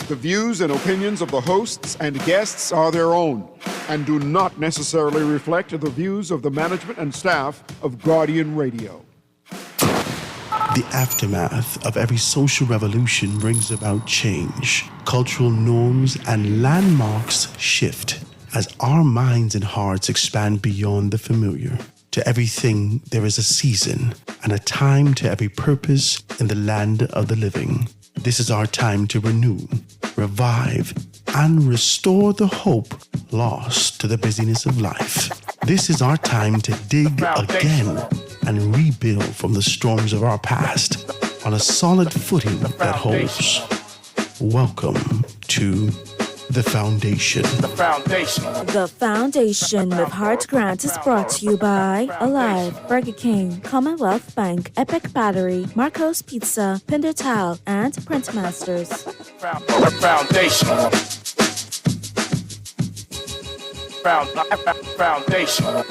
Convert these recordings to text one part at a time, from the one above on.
The views and opinions of the hosts and guests are their own and do not necessarily reflect the views of the management and staff of Guardian Radio. The aftermath of every social revolution brings about change. Cultural norms and landmarks shift as our minds and hearts expand beyond the familiar. To everything, there is a season and a time to every purpose in the land of the living. This is our time to renew, revive, and restore the hope lost to the busyness of life. This is our time to dig again and rebuild from the storms of our past on a solid footing that holds. Welcome to The Foundation. The Foundation. The Foundation with Heart Grant is brought to you by Alive, Burger King, Commonwealth Bank, Epic Battery, Marco's Pizza, Pinder Tile, and Printmasters. The Foundation. Foundation.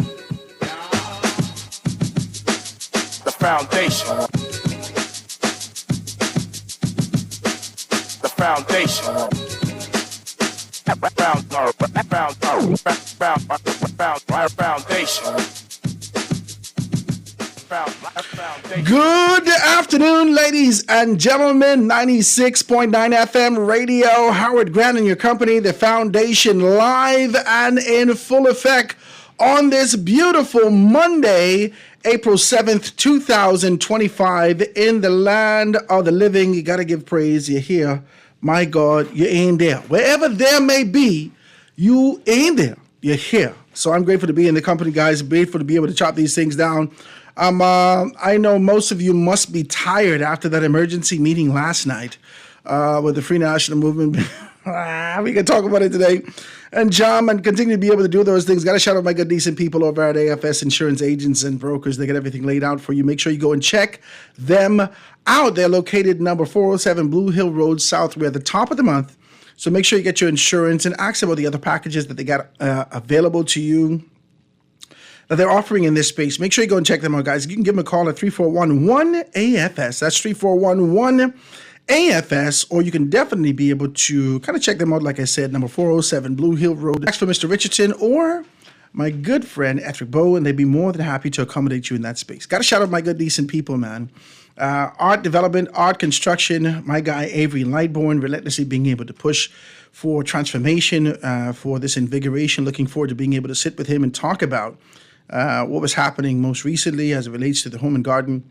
The Foundation. The Foundation. Good afternoon, ladies and gentlemen. 96.9 FM radio. Howard Grant and your company, The Foundation, live and in full effect on this beautiful Monday, April 7th, 2025, in the land of the living. You got to give praise. You're here. My God, you ain't there. Wherever there may be, you ain't there. You're here. So I'm grateful to be in the company, guys. Grateful to be able to chop these things down. I know most of you must be tired after that emergency meeting last night with the Free National Movement. We can talk about it today and jam and continue to be able to do those things. Got to shout out my good, decent people over at AFS Insurance Agents and Brokers. They get everything laid out for you. Make sure you go and check them out. They're located number 407 Blue Hill Road South. We're at the top of the month. So make sure you get your insurance and ask about the other packages that they got available to you that they're offering in this space. Make sure you go and check them out, guys. You can give them a call at 341-1-AFS. That's 341-1-AFS, or you can definitely be able to kind of check them out, like I said, number 407 Blue Hill Road. Ask for Mr. Richardson or my good friend, Etrick Bow, and they'd be more than happy to accommodate you in that space. Got to shout out my good, decent people, man. Art development, art construction, my guy Avery Lightbourne, relentlessly being able to push for transformation, for this invigoration. Looking forward to being able to sit with him and talk about what was happening most recently as it relates to the home and garden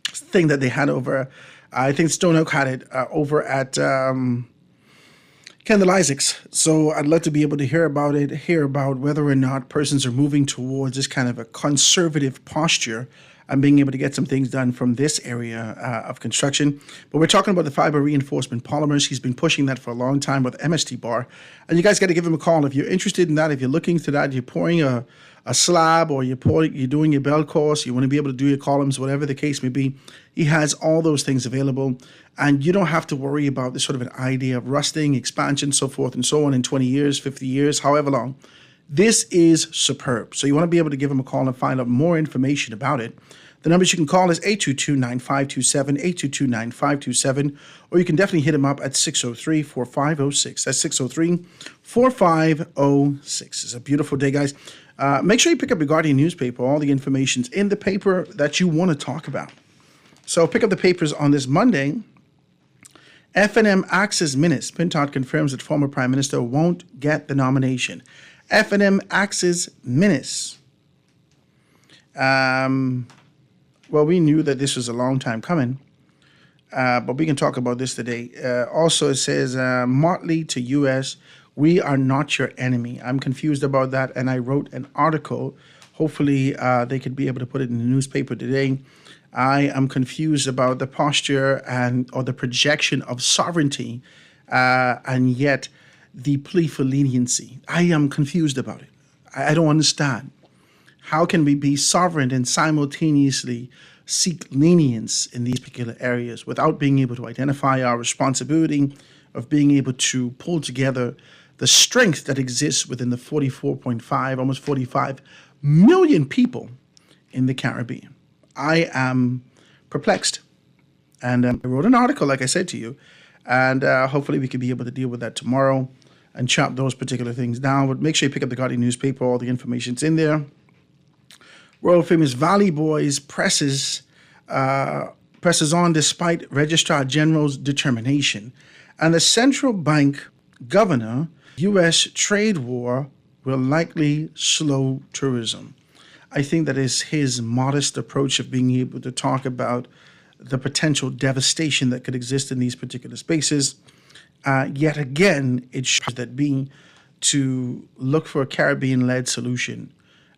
thing that they had over, I think Stone Oak had it over at Kendall Isaacs. So I'd love to be able to hear about it, hear about whether or not persons are moving towards this kind of a conservative posture and being able to get some things done from this area of construction. But we're talking about the fiber reinforcement polymers. He's been pushing that for a long time with MST Bar. And you guys got to give him a call if you're interested in that, if you're looking to that, you're pouring a slab or you're doing your bell course, you want to be able to do your columns, whatever the case may be. He has all those things available. And you don't have to worry about this sort of an idea of rusting, expansion, so forth and so on in 20 years, 50 years, however long. This is superb. So you want to be able to give him a call and find out more information about it. The numbers you can call is 822-9527, 822-9527, or you can definitely hit him up at 603-4506. That's 603-4506. It's a beautiful day, guys. Make sure you pick up your Guardian newspaper. All the information's in the paper that you want to talk about. So pick up the papers on this Monday. FNM Axis Minutes. Pintock confirms that former Prime Minister won't get the nomination. FNM Axis Minutes. Well, we knew that this was a long time coming, but we can talk about this today. Also, it says, Motley to U.S., we are not your enemy. I'm confused about that, and I wrote an article. Hopefully, they could be able to put it in the newspaper today. I am confused about the posture or the projection of sovereignty, and yet the plea for leniency. I am confused about it. I don't understand. How can we be sovereign and simultaneously seek lenience in these particular areas without being able to identify our responsibility of being able to pull together the strength that exists within the 44.5, almost 45 million people in the Caribbean? I am perplexed. And I wrote an article, like I said to you, And hopefully we could be able to deal with that tomorrow and chop those particular things down. But make sure you pick up the Guardian newspaper. All the information's in there. World famous Valley Boys presses on despite Registrar General's determination. And the central bank governor, U.S. trade war will likely slow tourism. I think that is his modest approach of being able to talk about the potential devastation that could exist in these particular spaces. Yet again, it shows that being to look for a Caribbean-led solution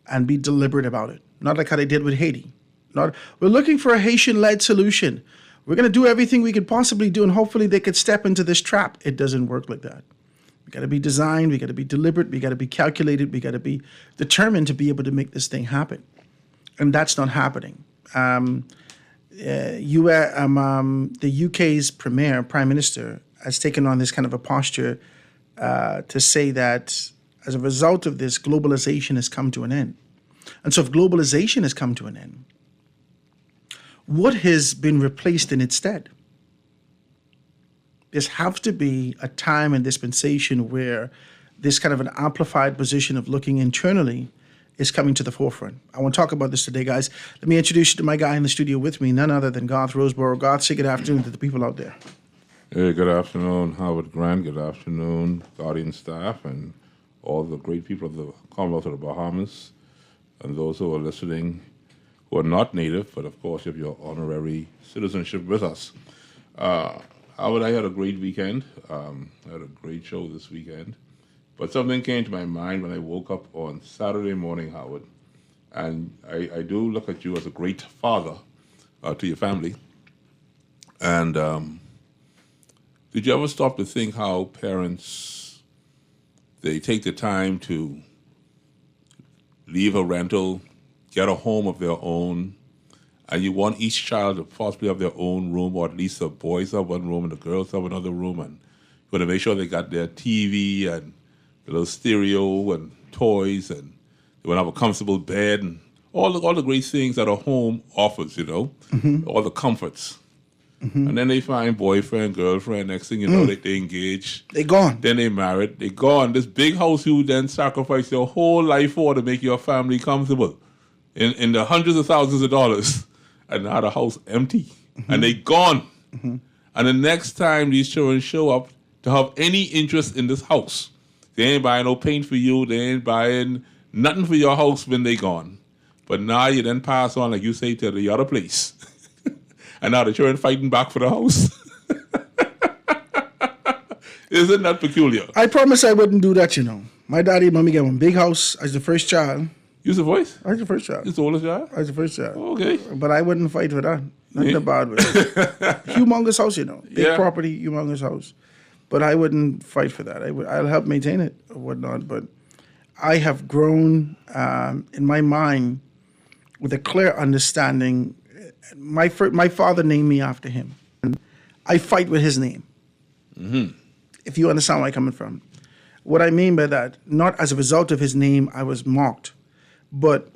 and be deliberate about it. Not like how they did with Haiti. We're looking for a Haitian-led solution. We're going to do everything we could possibly do, and hopefully they could step into this trap. It doesn't work like that. We got to be designed. We got to be deliberate. We got to be calculated. We got to be determined to be able to make this thing happen, and that's not happening. The UK's Prime Minister has taken on this kind of a posture to say that as a result of this, globalization has come to an end. And so if globalization has come to an end, what has been replaced in its stead? There has to be a time and dispensation where this kind of an amplified position of looking internally is coming to the forefront. I want to talk about this today, guys. Let me introduce you to my guy in the studio with me, none other than Garth Roseborough. Garth, say good afternoon to the people out there. Hey, good afternoon, Howard Grant. Good afternoon, Guardian staff, and all the great people of the Commonwealth of the Bahamas, and those who are listening who are not native, but of course you have your honorary citizenship with us. Howard, I had a great weekend. I had a great show this weekend. But something came to my mind when I woke up on Saturday morning, Howard. And I do look at you as a great father to your family. And did you ever stop to think how parents, they take the time to leave a rental, get a home of their own, and you want each child to possibly have their own room, or at least the boys have one room and the girls have another room, and you want to make sure they got their TV and a little stereo and toys, and they want to have a comfortable bed and all the great things that a home offers, all the comforts. Mm-hmm. And then they find boyfriend, girlfriend, next thing you know, they engage. They gone. Then they married, they gone. This big house you then sacrifice your whole life for to make your family comfortable in the hundreds of thousands of dollars. And now the house empty. Mm-hmm. And they gone. Mm-hmm. And the next time these children show up to have any interest in this house, they ain't buying no paint for you. They ain't buying nothing for your house when they gone. But now you then pass on, like you say, to the other place. And now the children fighting back for the house. Isn't that peculiar? I promise I wouldn't do that, My daddy and mommy got one big house. I was the first child. You was the voice? I was the first child. You was the oldest child? I was the first child. Okay. But I wouldn't fight for that. Nothing bad with it. Humongous house, Big property, humongous house. But I wouldn't fight for that. I'll help maintain it or whatnot. But I have grown in my mind with a clear understanding. My father named me after him. I fight with his name. Mm-hmm. If you understand where I'm coming from. What I mean by that, not as a result of his name, I was mocked. But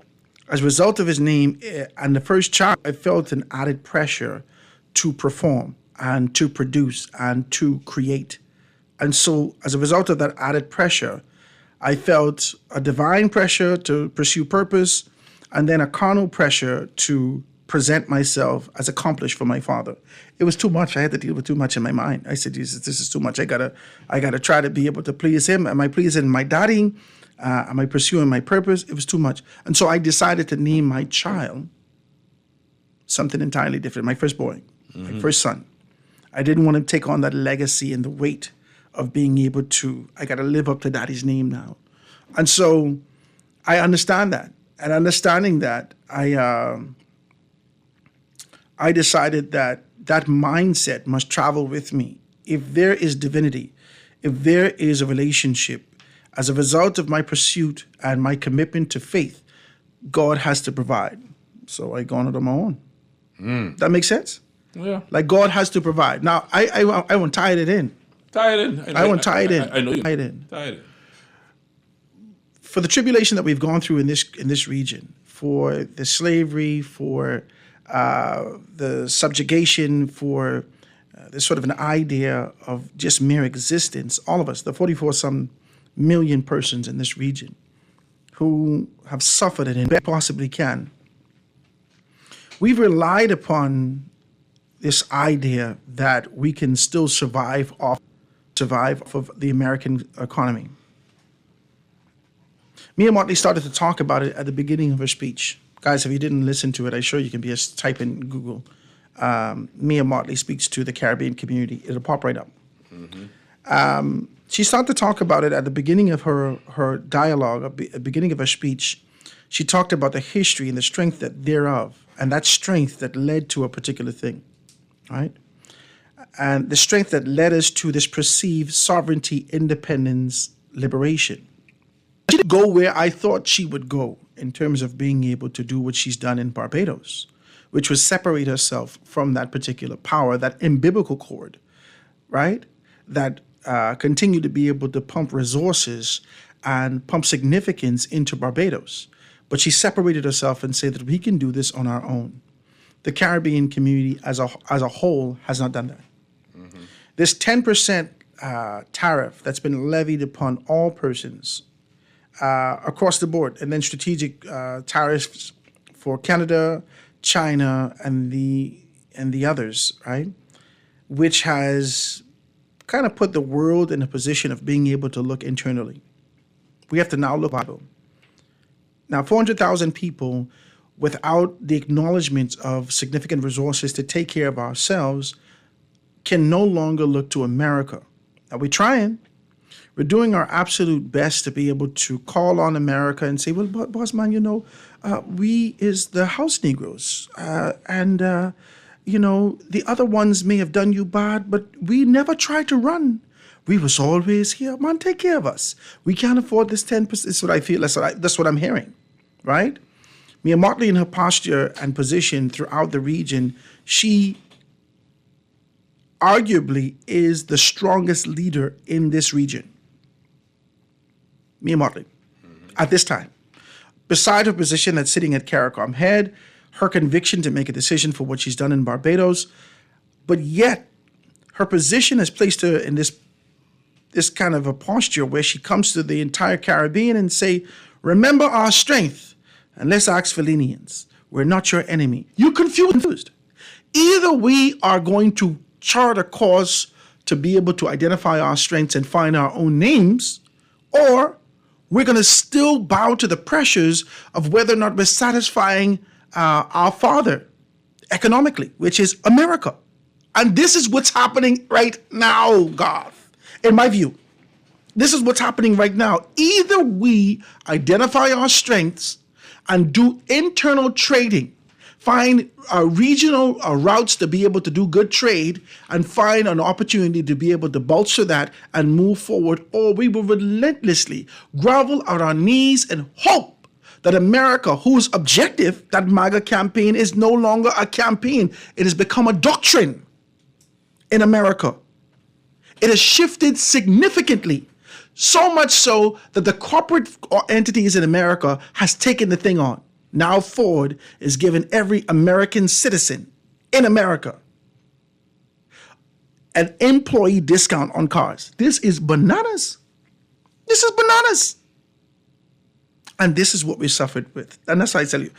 as a result of his name and the first child, I felt an added pressure to perform and to produce and to create. And so as a result of that added pressure, I felt a divine pressure to pursue purpose and then a carnal pressure to present myself as accomplished for my father. It was too much. I had to deal with too much in my mind. I said, Jesus, this is too much. I gotta try to be able to please him. Am I pleasing my daddy? Am I pursuing my purpose? It was too much. And so I decided to name my child something entirely different. My first boy, my first son. I didn't want to take on that legacy and the weight of being able to, I got to live up to daddy's name now. And so I understand that. And understanding that, I decided that that mindset must travel with me. If there is divinity, if there is a relationship, as a result of my pursuit and my commitment to faith, God has to provide. So I gone it on my own. That makes sense? Yeah. Like God has to provide. Now, I won't tie it in. Tie it in. I won't tie it in. I know you. Tie it in. Tie it in. For the tribulation that we've gone through in this region, for the slavery, for the subjugation, for there's sort of an idea of just mere existence. All of us, the 44-some million persons in this region who have suffered it and possibly can, we've relied upon this idea that we can still survive off of the American economy. Mia Mottley started to talk about it at the beginning of her speech. Guys, if you didn't listen to it, I'm sure you can just type in Google. Mia Mottley speaks to the Caribbean community. It'll pop right up. She started to talk about it at the beginning of her dialogue, at the beginning of her speech. She talked about the history and the strength thereof, and that strength that led to a particular thing, right? And the strength that led us to this perceived sovereignty, independence, liberation. She didn't go where I thought she would go in terms of being able to do what she's done in Barbados, which was separate herself from that particular power, that umbilical cord, right? That continued to be able to pump resources and pump significance into Barbados. But she separated herself and said that we can do this on our own. The Caribbean community as a whole has not done that. This 10% tariff that's been levied upon all persons across the board, and then strategic tariffs for Canada, China, and the others, right? Which has kind of put the world in a position of being able to look internally. We have to now look out. Now, 400,000 people without the acknowledgement of significant resources to take care of ourselves can no longer look to America. Now, we're trying. We're doing our absolute best to be able to call on America and say, well, boss man, we is the house Negroes. The other ones may have done you bad, but we never tried to run. We was always here. Man, take care of us. We can't afford this 10%. That's what I feel. That's what I'm hearing, right? Mia Mottley, in her posture and position throughout the region, she arguably is the strongest leader in this region. Mia Mottley, at this time. Beside her position that's sitting at CARICOM head, her conviction to make a decision for what she's done in Barbados, but yet her position has placed her in this kind of a posture where she comes to the entire Caribbean and say, remember our strength, and let's ask for lenience. We're not your enemy. You're confused. Either we are going to chart a course to be able to identify our strengths and find our own names, or we're going to still bow to the pressures of whether or not we're satisfying our father economically, which is America. And this is what's happening right now, Garth, in my view. This is what's happening right now. Either we identify our strengths and do internal trading, find regional routes to be able to do good trade, and find an opportunity to be able to bolster that and move forward, or we will relentlessly grovel on our knees and hope that America, whose objective, that MAGA campaign, is no longer a campaign. It has become a doctrine in America. It has shifted significantly, so much so that the corporate entities in America has taken the thing on. Now Ford is giving every American citizen in America an employee discount on cars. This is bananas. This is bananas. And this is what we suffered with. And that's why I tell you,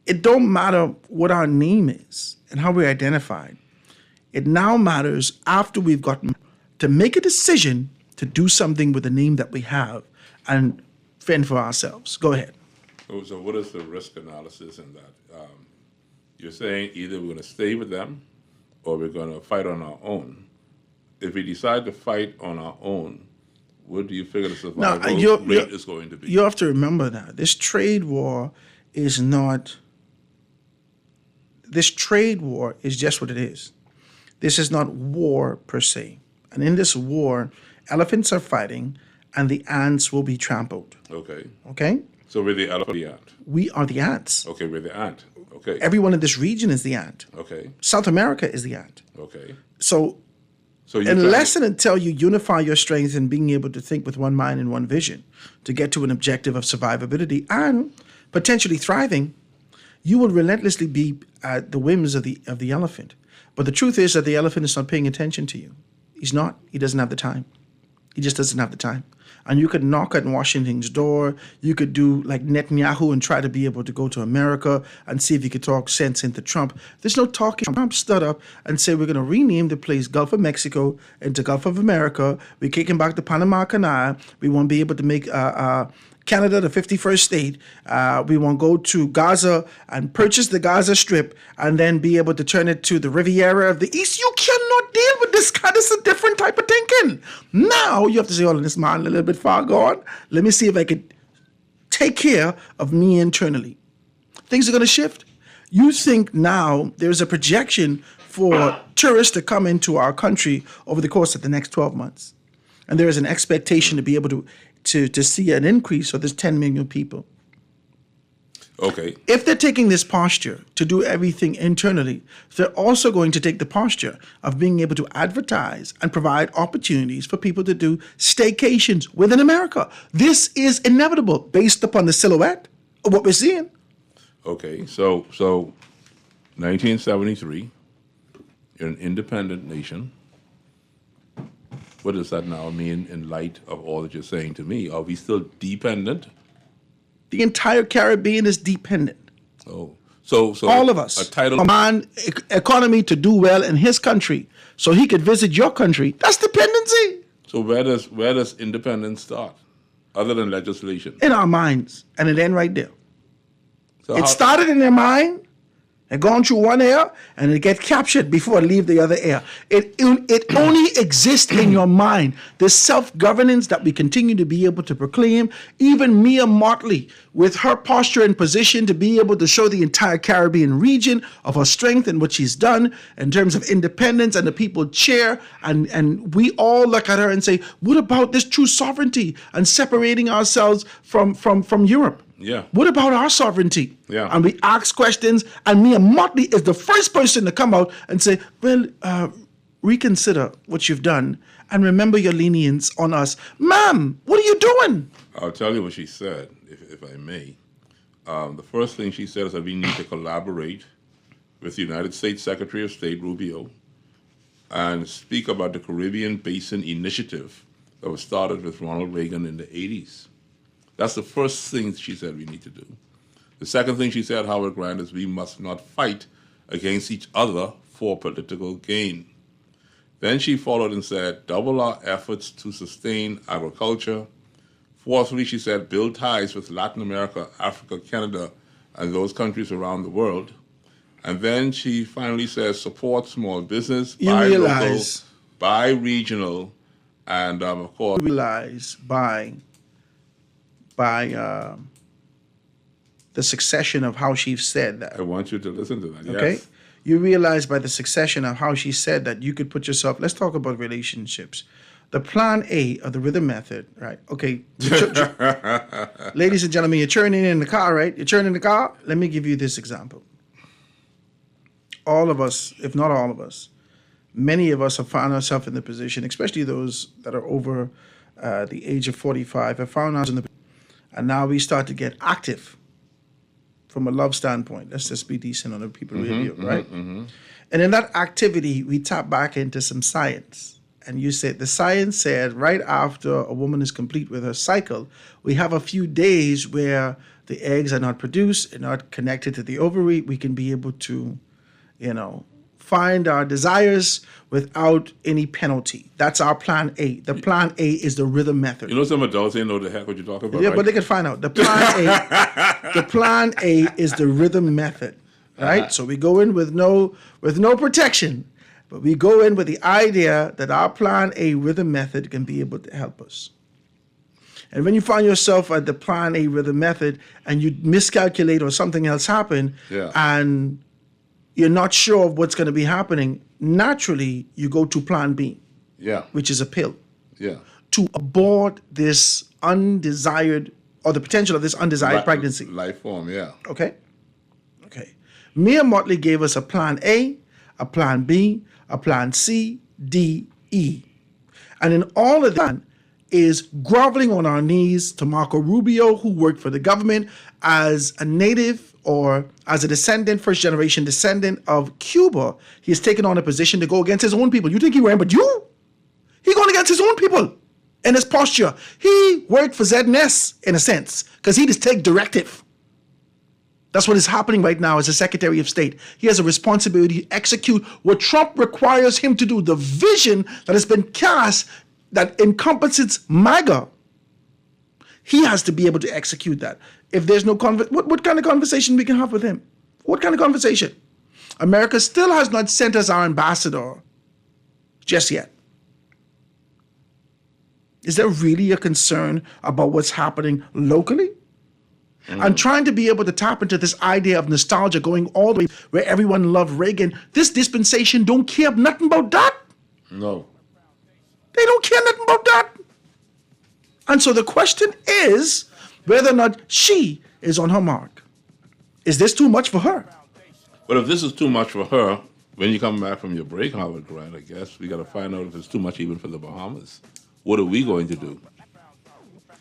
it don't matter what our name is and how we're identified. It now matters after we've gotten to make a decision to do something with the name that we have and fend for ourselves. Go ahead. So what is the risk analysis in that? You're saying either we're going to stay with them or we're going to fight on our own. If we decide to fight on our own, what do you figure the survival rate is going to be? You have to remember that. This trade war is just what it is. This is not war per se. And in this war, elephants are fighting and the ants will be trampled. Okay. Okay? So we're the elephant or the ant? We are the ants. Okay, we're the ant. Okay. Everyone in this region is the ant. Okay. South America is the ant. Okay. So unless and until you unify your strengths in being able to think with one mind and one vision to get to an objective of survivability and potentially thriving, you will relentlessly be at the whims of the elephant. But the truth is that the elephant is not paying attention to you. He's not. He doesn't have the time. He just doesn't have the time. And you could knock on Washington's door. You could do like Netanyahu and try to be able to go to America and see if you could talk sense into Trump. There's no talking. Trump stood up and said, we're going to rename the place Gulf of Mexico into Gulf of America. We're kicking back the Panama Canal. We won't be able to make Canada the 51st state. We want to go to Gaza and purchase the Gaza Strip and then be able to turn it to the Riviera of the East. You cannot deal with this kind. It's a different type of thinking. Now you have to say, oh, this man a little bit far gone. Let me see if I could take care of me internally. Things are going to shift. You think now there's a projection for tourists to come into our country over the course of the next 12 months. And there is an expectation to be able to see an increase of this 10 million people. Okay. If they're taking this posture to do everything internally, they're also going to take the posture of being able to advertise and provide opportunities for people to do staycations within America. This is inevitable based upon the silhouette of what we're seeing. Okay. So 1973, you're an independent nation. What does that now mean in light of all that you're saying to me? Are we still dependent? The entire Caribbean is dependent. Oh, so all of us. A title, a man economy to do well in his country, so he could visit your country. That's dependency. So where does independence start, other than legislation? In our minds, and it end right there. So It started in their mind, and gone through one ear, and it gets captured before it leave the other ear. It only exists in your mind. The self-governance that we continue to be able to proclaim, even Mia Motley, with her posture and position to be able to show the entire Caribbean region of her strength and what she's done in terms of independence, and the people cheer, and we all look at her and say, what about this true sovereignty and separating ourselves from Europe? Yeah. What about our sovereignty? Yeah. And we ask questions, and Mia Motley is the first person to come out and say, well, reconsider what you've done and remember your lenience on us. Ma'am, what are you doing? I'll tell you what she said, if I may. The first thing she said is that we need to collaborate with the United States Secretary of State, Rubio, and speak about the Caribbean Basin Initiative that was started with Ronald Reagan in the 80s. That's the first thing she said we need to do. The second thing she said, Howard Grant, is we must not fight against each other for political gain. Then she followed and said, double our efforts to sustain agriculture. Fourthly, she said, build ties with Latin America, Africa, Canada, and those countries around the world. And then she finally says, support small business, buy local, buy regional, and of course... by the succession of how she said that. I want you to listen to that, Okay? yes. You realize by the succession of how she said that you could put yourself, let's talk about relationships. The plan A of the rhythm method, right? Okay. Ladies and gentlemen, you're churning in the car, right? You're churning the car. Let me give you this example. All of us, if not all of us, many of us have found ourselves in the position, especially those that are over the age of 45, have found ourselves in the. And now we start to get active from a love standpoint. Let's just be decent on the people radio, right? And in that activity, we tap back into some science. And you said, the science said right after a woman is complete with her cycle, we have a few days where the eggs are not produced and not connected to the ovary. We can be able to, find our desires without any penalty. That's our plan A. The plan A is the rhythm method. You know, some adults ain't know the heck what you're talking about, Yeah, right? but they can find out. The plan A is the rhythm method, right? So we go in with no protection, but we go in with the idea that our plan A rhythm method can be able to help us. And when you find yourself at the plan A rhythm method and you miscalculate or something else happen, and you're not sure of what's going to be happening, naturally you go to plan B, which is a pill. To abort this undesired, or the potential of this undesired pregnancy. Life form, Okay. Mia Motley gave us a plan A, a plan B, a plan C, D, E. And in all of that, is groveling on our knees to Marco Rubio, who worked for the government as a native or as a descendant, first-generation descendant of Cuba. He has taken on a position to go against his own people. You think he ran, but you? He going against his own people in his posture. He worked for ZNS, in a sense, because he just take directive. That's what is happening right now as a Secretary of State. He has a responsibility to execute what Trump requires him to do, the vision that has been cast that encompasses MAGA. He has to be able to execute that. If there's no what kind of conversation we can have with him? What kind of conversation? America still has not sent us our ambassador just yet. Is there really a concern about what's happening locally? And trying to be able to tap into this idea of nostalgia going all the way where everyone loved Reagan. This dispensation don't care nothing about that. No. They don't care nothing about that. And so the question is whether or not she is on her mark. Is this too much for her? But if this is too much for her, when you come back from your break, Howard Grant, I guess we got to find out if it's too much even for the Bahamas. What are we going to do?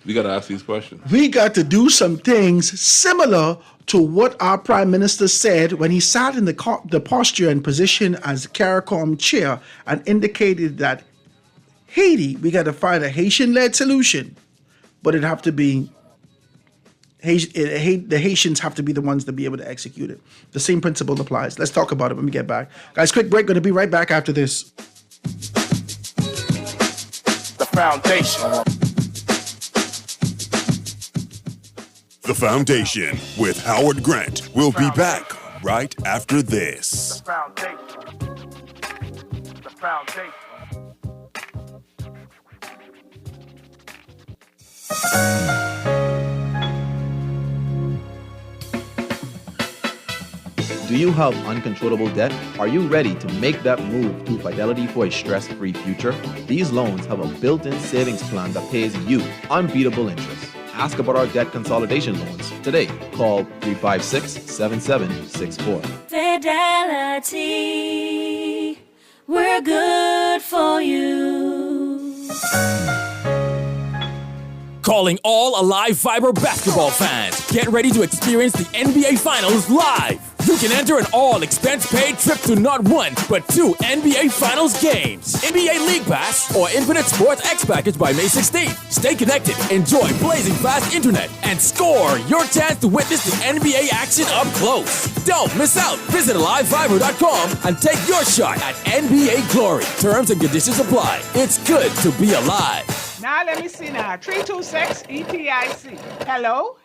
We got to ask these questions. We got to do some things similar to what our prime minister said when he sat in the posture and position as CARICOM chair and indicated that Haiti, we got to find a Haitian-led solution, but it'd have to be, the Haitians have to be the ones to be able to execute it. The same principle applies. Let's talk about it when we get back. Guys, quick break. Going to be right back after this. The foundation. The Foundation with Howard Grant. We'll be back right after this. The foundation. The foundation. Do you have uncontrollable debt? Are you ready to make that move to Fidelity for a stress-free future? These loans have a built-in savings plan that pays you unbeatable interest. Ask about our debt consolidation loans today. Call 356-7764. Fidelity, we're good for you. Calling all Alive Fiber basketball fans. Get ready to experience the NBA Finals live. You can enter an all-expense-paid trip to not one, but two NBA Finals games. NBA League Pass or Infinite Sports X Package by May 16th. Stay connected, enjoy blazing fast internet, and score your chance to witness the NBA action up close. Don't miss out. Visit AliveFiber.com and take your shot at NBA glory. Terms and conditions apply. It's good to be alive. Now let me see now. 326 ETIC. Hello?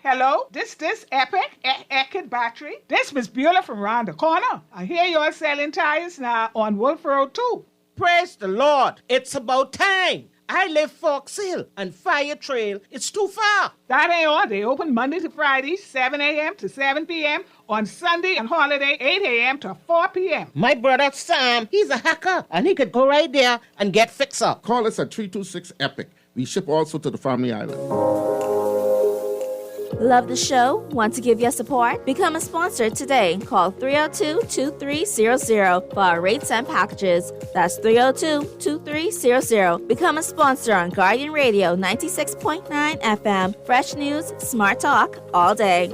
This Epic Eckert battery. This Miss Beulah from round the corner. I hear you're selling tires now on Wolf Road too. Praise the Lord. It's about time. I live Fox Hill and Fire Trail. It's too far. That ain't all. They open Monday to Friday, 7 a.m. to 7 p.m. On Sunday and holiday, 8 a.m. to 4 p.m. My brother Sam, he's a hacker, and he could go right there and get fixed up. Call us at 326 EPIC. We ship also to the Family Island. Love the show? Want to give your support? Become a sponsor today. Call 302-2300 for our rates and packages. That's 302-2300. Become a sponsor on Guardian Radio 96.9 FM. Fresh news, smart talk, all day.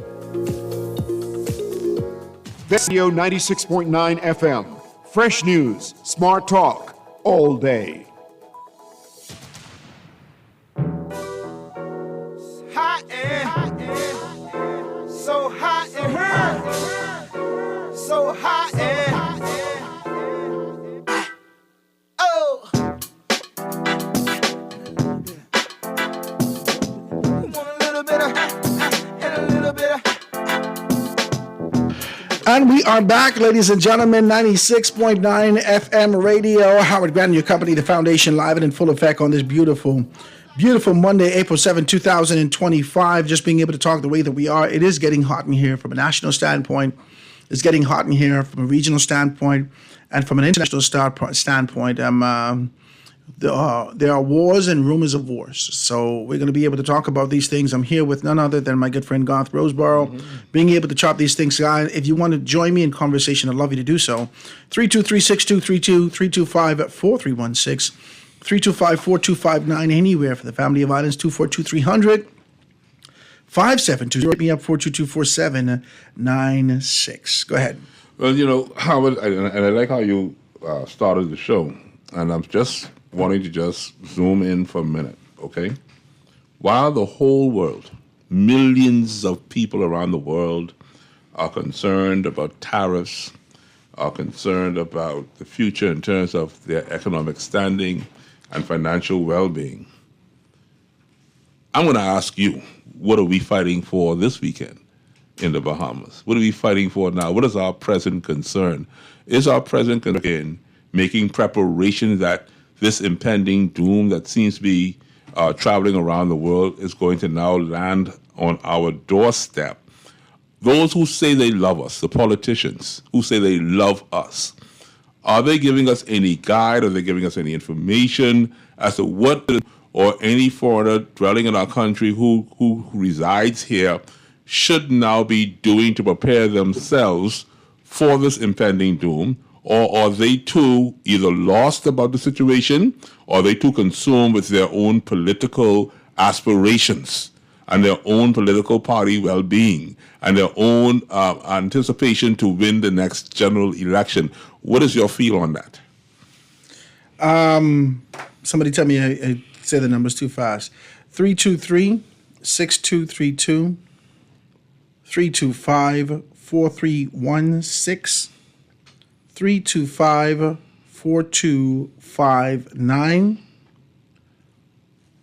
Radio 96.9 FM. Fresh news, smart talk, all day. So hot in her, so hot in. Oh, want a little bit of and a little bit of. And we are back, ladies and gentlemen, 96.9 FM radio. Howard Grant, your company, The Foundation, live and in full effect on this beautiful Monday, April 7, 2025. Just being able to talk the way that we are. It is getting hot in here from a national standpoint. It's getting hot in here from a regional standpoint and from an international standpoint. There are wars and rumors of wars. So we're going to be able to talk about these things. I'm here with none other than my good friend Garth Roseborough, being able to chop these things down. If you want to join me in conversation, I'd love you to do so. 323-6232, 325-4316. 325-4259 anywhere for the family of islands. 242-300. 5720. Hit me up 422-4796. Go ahead. Well, you know, Howard, and I like how you started the show, and I'm just wanting to just zoom in for a minute, okay? While the whole world, millions of people around the world are concerned about tariffs, are concerned about the future in terms of their economic standing and financial well-being, I'm going to ask you, what are we fighting for this weekend in the Bahamas? What are we fighting for now? What is our present concern? Is our present concern making preparations that this impending doom that seems to be traveling around the world is going to now land on our doorstep? Those who say they love us, the politicians who say they love us, are they giving us any guide? Are they giving us any information as to what or any foreigner dwelling in our country who resides here should now be doing to prepare themselves for this impending doom? Or are they too either lost about the situation, or are they too consumed with their own political aspirations and their own political party well-being and their own anticipation to win the next general election? What is your feel on that? Somebody tell me I say the numbers too fast. 323-6232. 325-4316. 325-4259.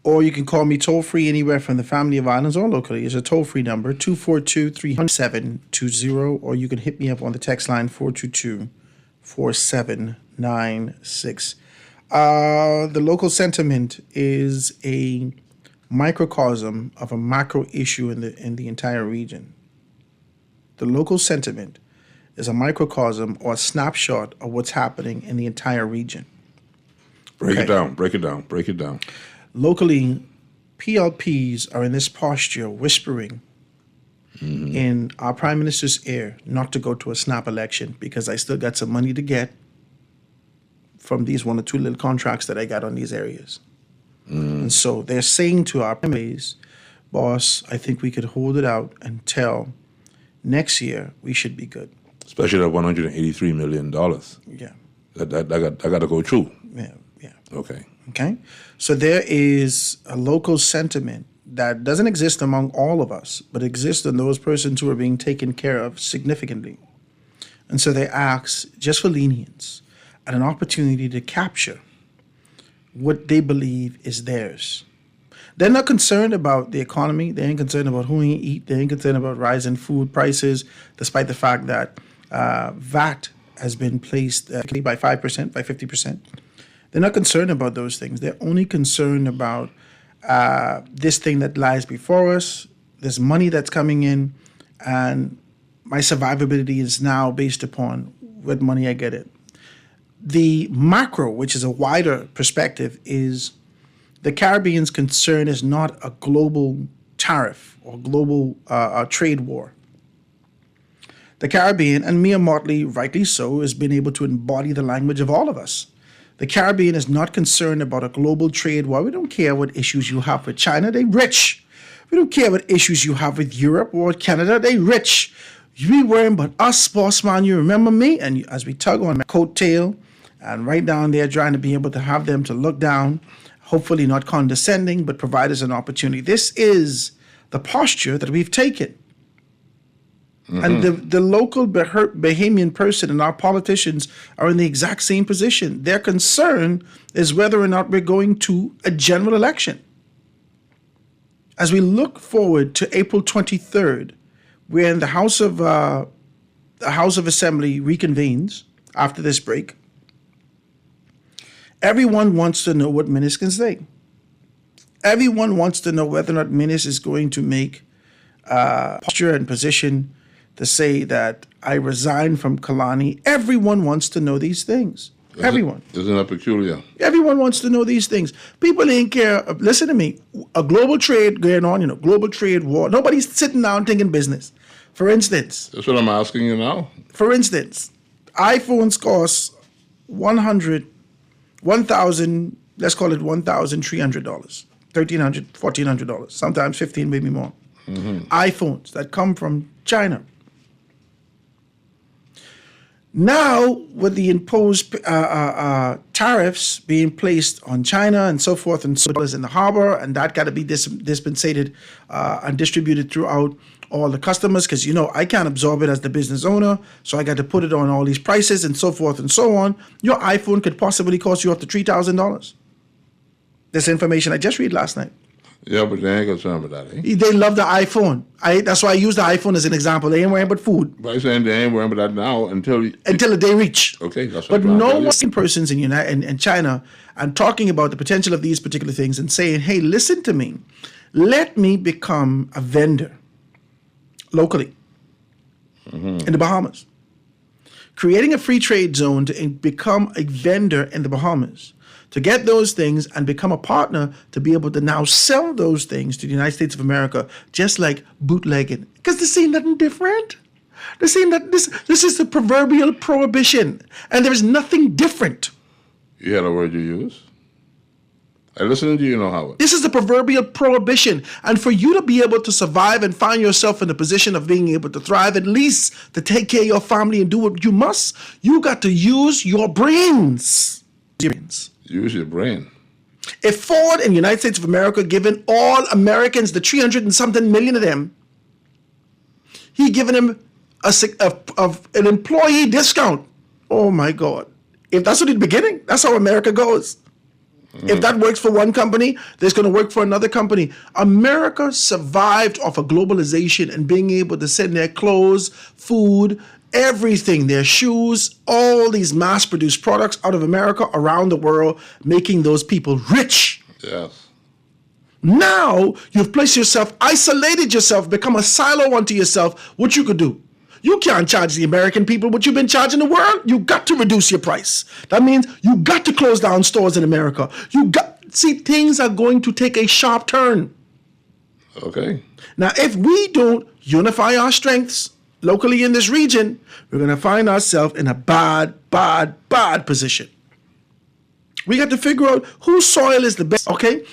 Or you can call me toll-free anywhere from the family of islands or locally. It's a toll-free number, 242-307-20. Or you can hit me up on the text line, 422-4796. The local sentiment is a microcosm of a macro issue in the entire region. The local sentiment is a microcosm or a snapshot of what's happening in the entire region. Break it down. Locally, PLPs are in this posture whispering in our Prime Minister's ear not to go to a snap election because I still got some money to get from these one or two little contracts that I got on these areas. And so they're saying to our PMAs, boss, I think we could hold it out until next year we should be good. Especially that $183 million. Yeah. That got to go through. Yeah. Okay. So there is a local sentiment that doesn't exist among all of us, but exists in those persons who are being taken care of significantly. And so they ask just for lenience and an opportunity to capture what they believe is theirs. They're not concerned about the economy. They ain't concerned about who ain't eat. They ain't concerned about rising food prices, despite the fact that VAT has been placed by 5%, by 50%. They're not concerned about those things. They're only concerned about this thing that lies before us, this money that's coming in, and my survivability is now based upon what money I get it. The macro, which is a wider perspective, is the Caribbean's concern is not a global tariff or global trade war. The Caribbean, and Mia Motley, rightly so, has been able to embody the language of all of us. The Caribbean is not concerned about a global trade war. We don't care what issues you have with China. They rich. We don't care what issues you have with Europe or Canada. They rich. You be worrying about us, boss man. You remember me? And as we tug on my coattail and right down there trying to be able to have them to look down, hopefully not condescending, but provide us an opportunity. This is the posture that we've taken. And the local Bahamian person and our politicians are in the exact same position. Their concern is whether or not we're going to a general election. As we look forward to April 23rd, when the House of Assembly reconvenes after this break, everyone wants to know what Minnis can say. Everyone wants to know whether or not Minnis is going to make posture and position to say that I resign from Kalani. Everyone wants to know these things. Everyone. Isn't that peculiar? Everyone wants to know these things. People ain't care. Listen to me. A global trade going on, global trade war. Nobody's sitting down thinking business. For instance. That's what I'm asking you now. For instance, iPhones cost $1,000 let's call it $1,300, $1,300, $1,400, sometimes 15, maybe more. iPhones that come from China. Now, with the imposed tariffs being placed on China and so forth and so on in the harbor, and that got to be dispensated and distributed throughout all the customers, because, I can't absorb it as the business owner, so I got to put it on all these prices and so forth and so on. Your iPhone could possibly cost you up to $3,000. This information I just read last night. Yeah, but they ain't concerned with that, eh? They love the iPhone. That's why I use the iPhone as an example. They ain't worrying about food. But I'm saying they ain't worrying about that now until the day reach. Okay, that's what But no one persons in China and talking about the potential of these particular things and saying, hey, listen to me. Let me become a vendor locally in the Bahamas. Creating a free trade zone to become a vendor in the Bahamas, to get those things and become a partner to be able to now sell those things to the United States of America, just like bootlegging. Because they're seeing nothing different. They're saying that this is the proverbial prohibition, and there's nothing different. You had a word you use? I listen to you, Howard. This is the proverbial prohibition. And for you to be able to survive and find yourself in a position of being able to thrive, at least to take care of your family and do what you must, you got to use your brains. Use your brain. If Ford in the United States of America given all Americans, the 300 and something million of them, he given them an employee discount. Oh my God. If that's what in the beginning, that's how America goes. If that works for one company, there's going to work for another company. America survived off of globalization and being able to send their clothes, food, everything, their shoes, all these mass-produced products out of America around the world, making those people rich. Yes. Now you've placed yourself, isolated yourself, become a silo unto yourself. What you could do? You can't charge the American people what you've been charging the world. You got to reduce your price. That means you got to close down stores in America. Things are going to take a sharp turn. Okay. Now, if we don't unify our strengths locally in this region, we're going to find ourselves in a bad position. We got to figure out whose soil is the best. Okay.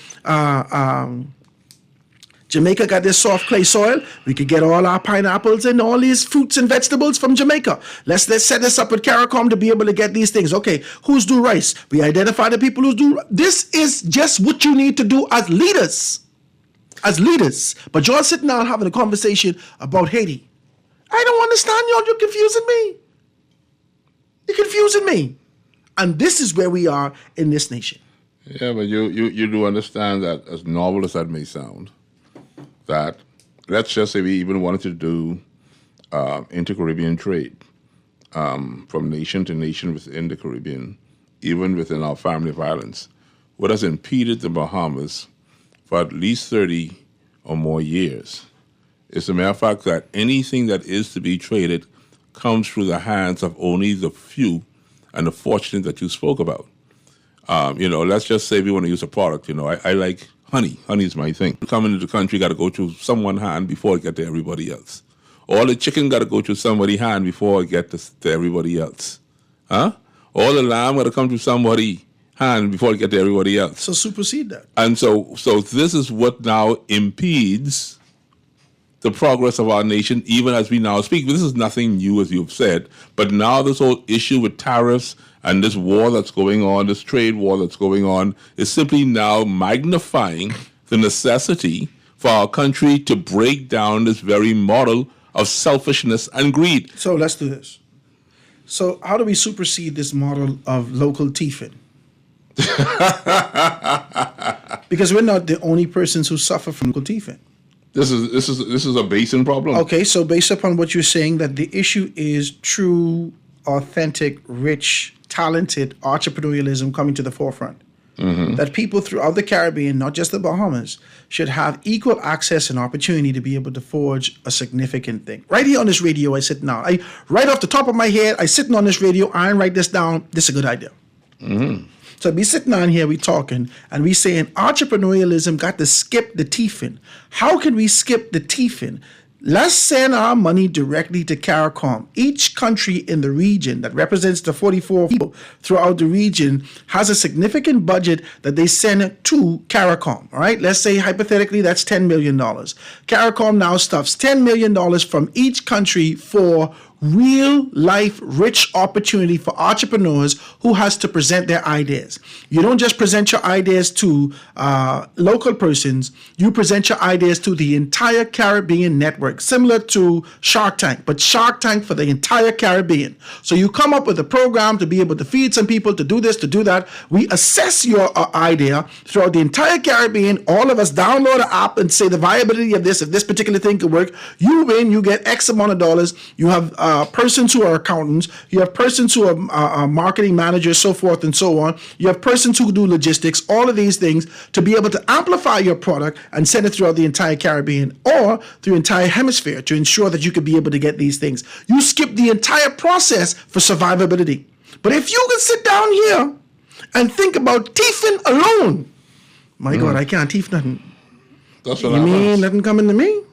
Jamaica got this soft clay soil. We could get all our pineapples and all these fruits and vegetables from Jamaica. Let's set this up with CARICOM to be able to get these things. Okay, who's do rice? We identify the people who do. This is just what you need to do as leaders. But you're sitting down having a conversation about Haiti. I don't understand y'all. You're confusing me. You're confusing me. And this is where we are in this nation. Yeah, but you do understand that, as novel as that may sound, that let's just say we even wanted to do inter-Caribbean trade from nation to nation within the Caribbean, even within our family of islands, what has impeded the Bahamas for at least 30 or more years is the mere fact that anything that is to be traded comes through the hands of only the few and the fortunate that you spoke about. Let's just say we want to use a product. I like honey. Honey is my thing. Coming into the country, got to go through someone's hand before it get to everybody else. All the chicken got to go through somebody's hand before it get to everybody else. Huh? All the lamb got to come through somebody's hand before it get to everybody else. So supersede that. And so this is what now impedes the progress of our nation, even as we now speak. This is nothing new, as you've said, but now this whole issue with tariffs and this war that's going on, this trade war that's going on, is simply now magnifying the necessity for our country to break down this very model of selfishness and greed. So let's do this. So how do we supersede this model of local tiefin? Because we're not the only persons who suffer from local tiefin. This is a basin problem. Okay, so based upon what you're saying, that the issue is true, authentic, rich, talented entrepreneurialism coming to the forefront. Mm-hmm. That people throughout the Caribbean, not just the Bahamas, should have equal access and opportunity to be able to forge a significant thing. Right here on this radio, I sit now. Right off the top of my head, I sitting on this radio, I write this down. This is a good idea. Mm-hmm. So we sitting on here, we talking, and we saying entrepreneurialism got to skip the tiefin. How can we skip the tiefin? Let's send our money directly to CARICOM. Each country in the region that represents the 44 people throughout the region has a significant budget that they send to CARICOM. All right, let's say hypothetically that's $10 million. CARICOM now stuffs $10 million from each country for real life rich opportunity for entrepreneurs who has to present their ideas. You don't just present your ideas to local persons, you present your ideas to the entire Caribbean network, similar to Shark Tank, but Shark Tank for the entire Caribbean. So you come up with a program to be able to feed some people, to do this, to do that. We assess your idea throughout the entire Caribbean. All of us download an app and say the viability of this, if this particular thing could work. You win, you get X amount of dollars. You have persons who are accountants, you have persons who are marketing managers, so forth and so on. You have persons who do logistics, all of these things to be able to amplify your product and send it throughout the entire Caribbean or the entire hemisphere to ensure that you could be able to get these things. You skip the entire process for survivability. But if you can sit down here and think about teething alone, my God, I can't teeth nothing. That's what you happens. mean nothing coming to me?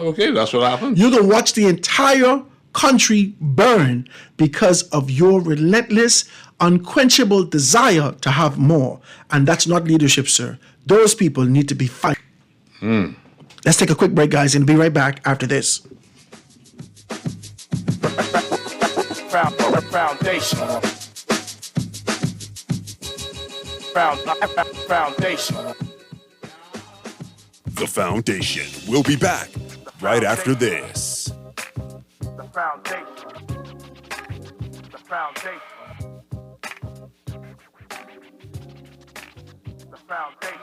Okay, that's what happens. You can watch the entire country burn because of your relentless, unquenchable desire to have more. And that's not leadership, sir. Those people need to be fired. Let's take a quick break, guys, and be right back after this. Foundation. Foundation. The Foundation. We'll be back right after this. The foundation. The foundation. The foundation.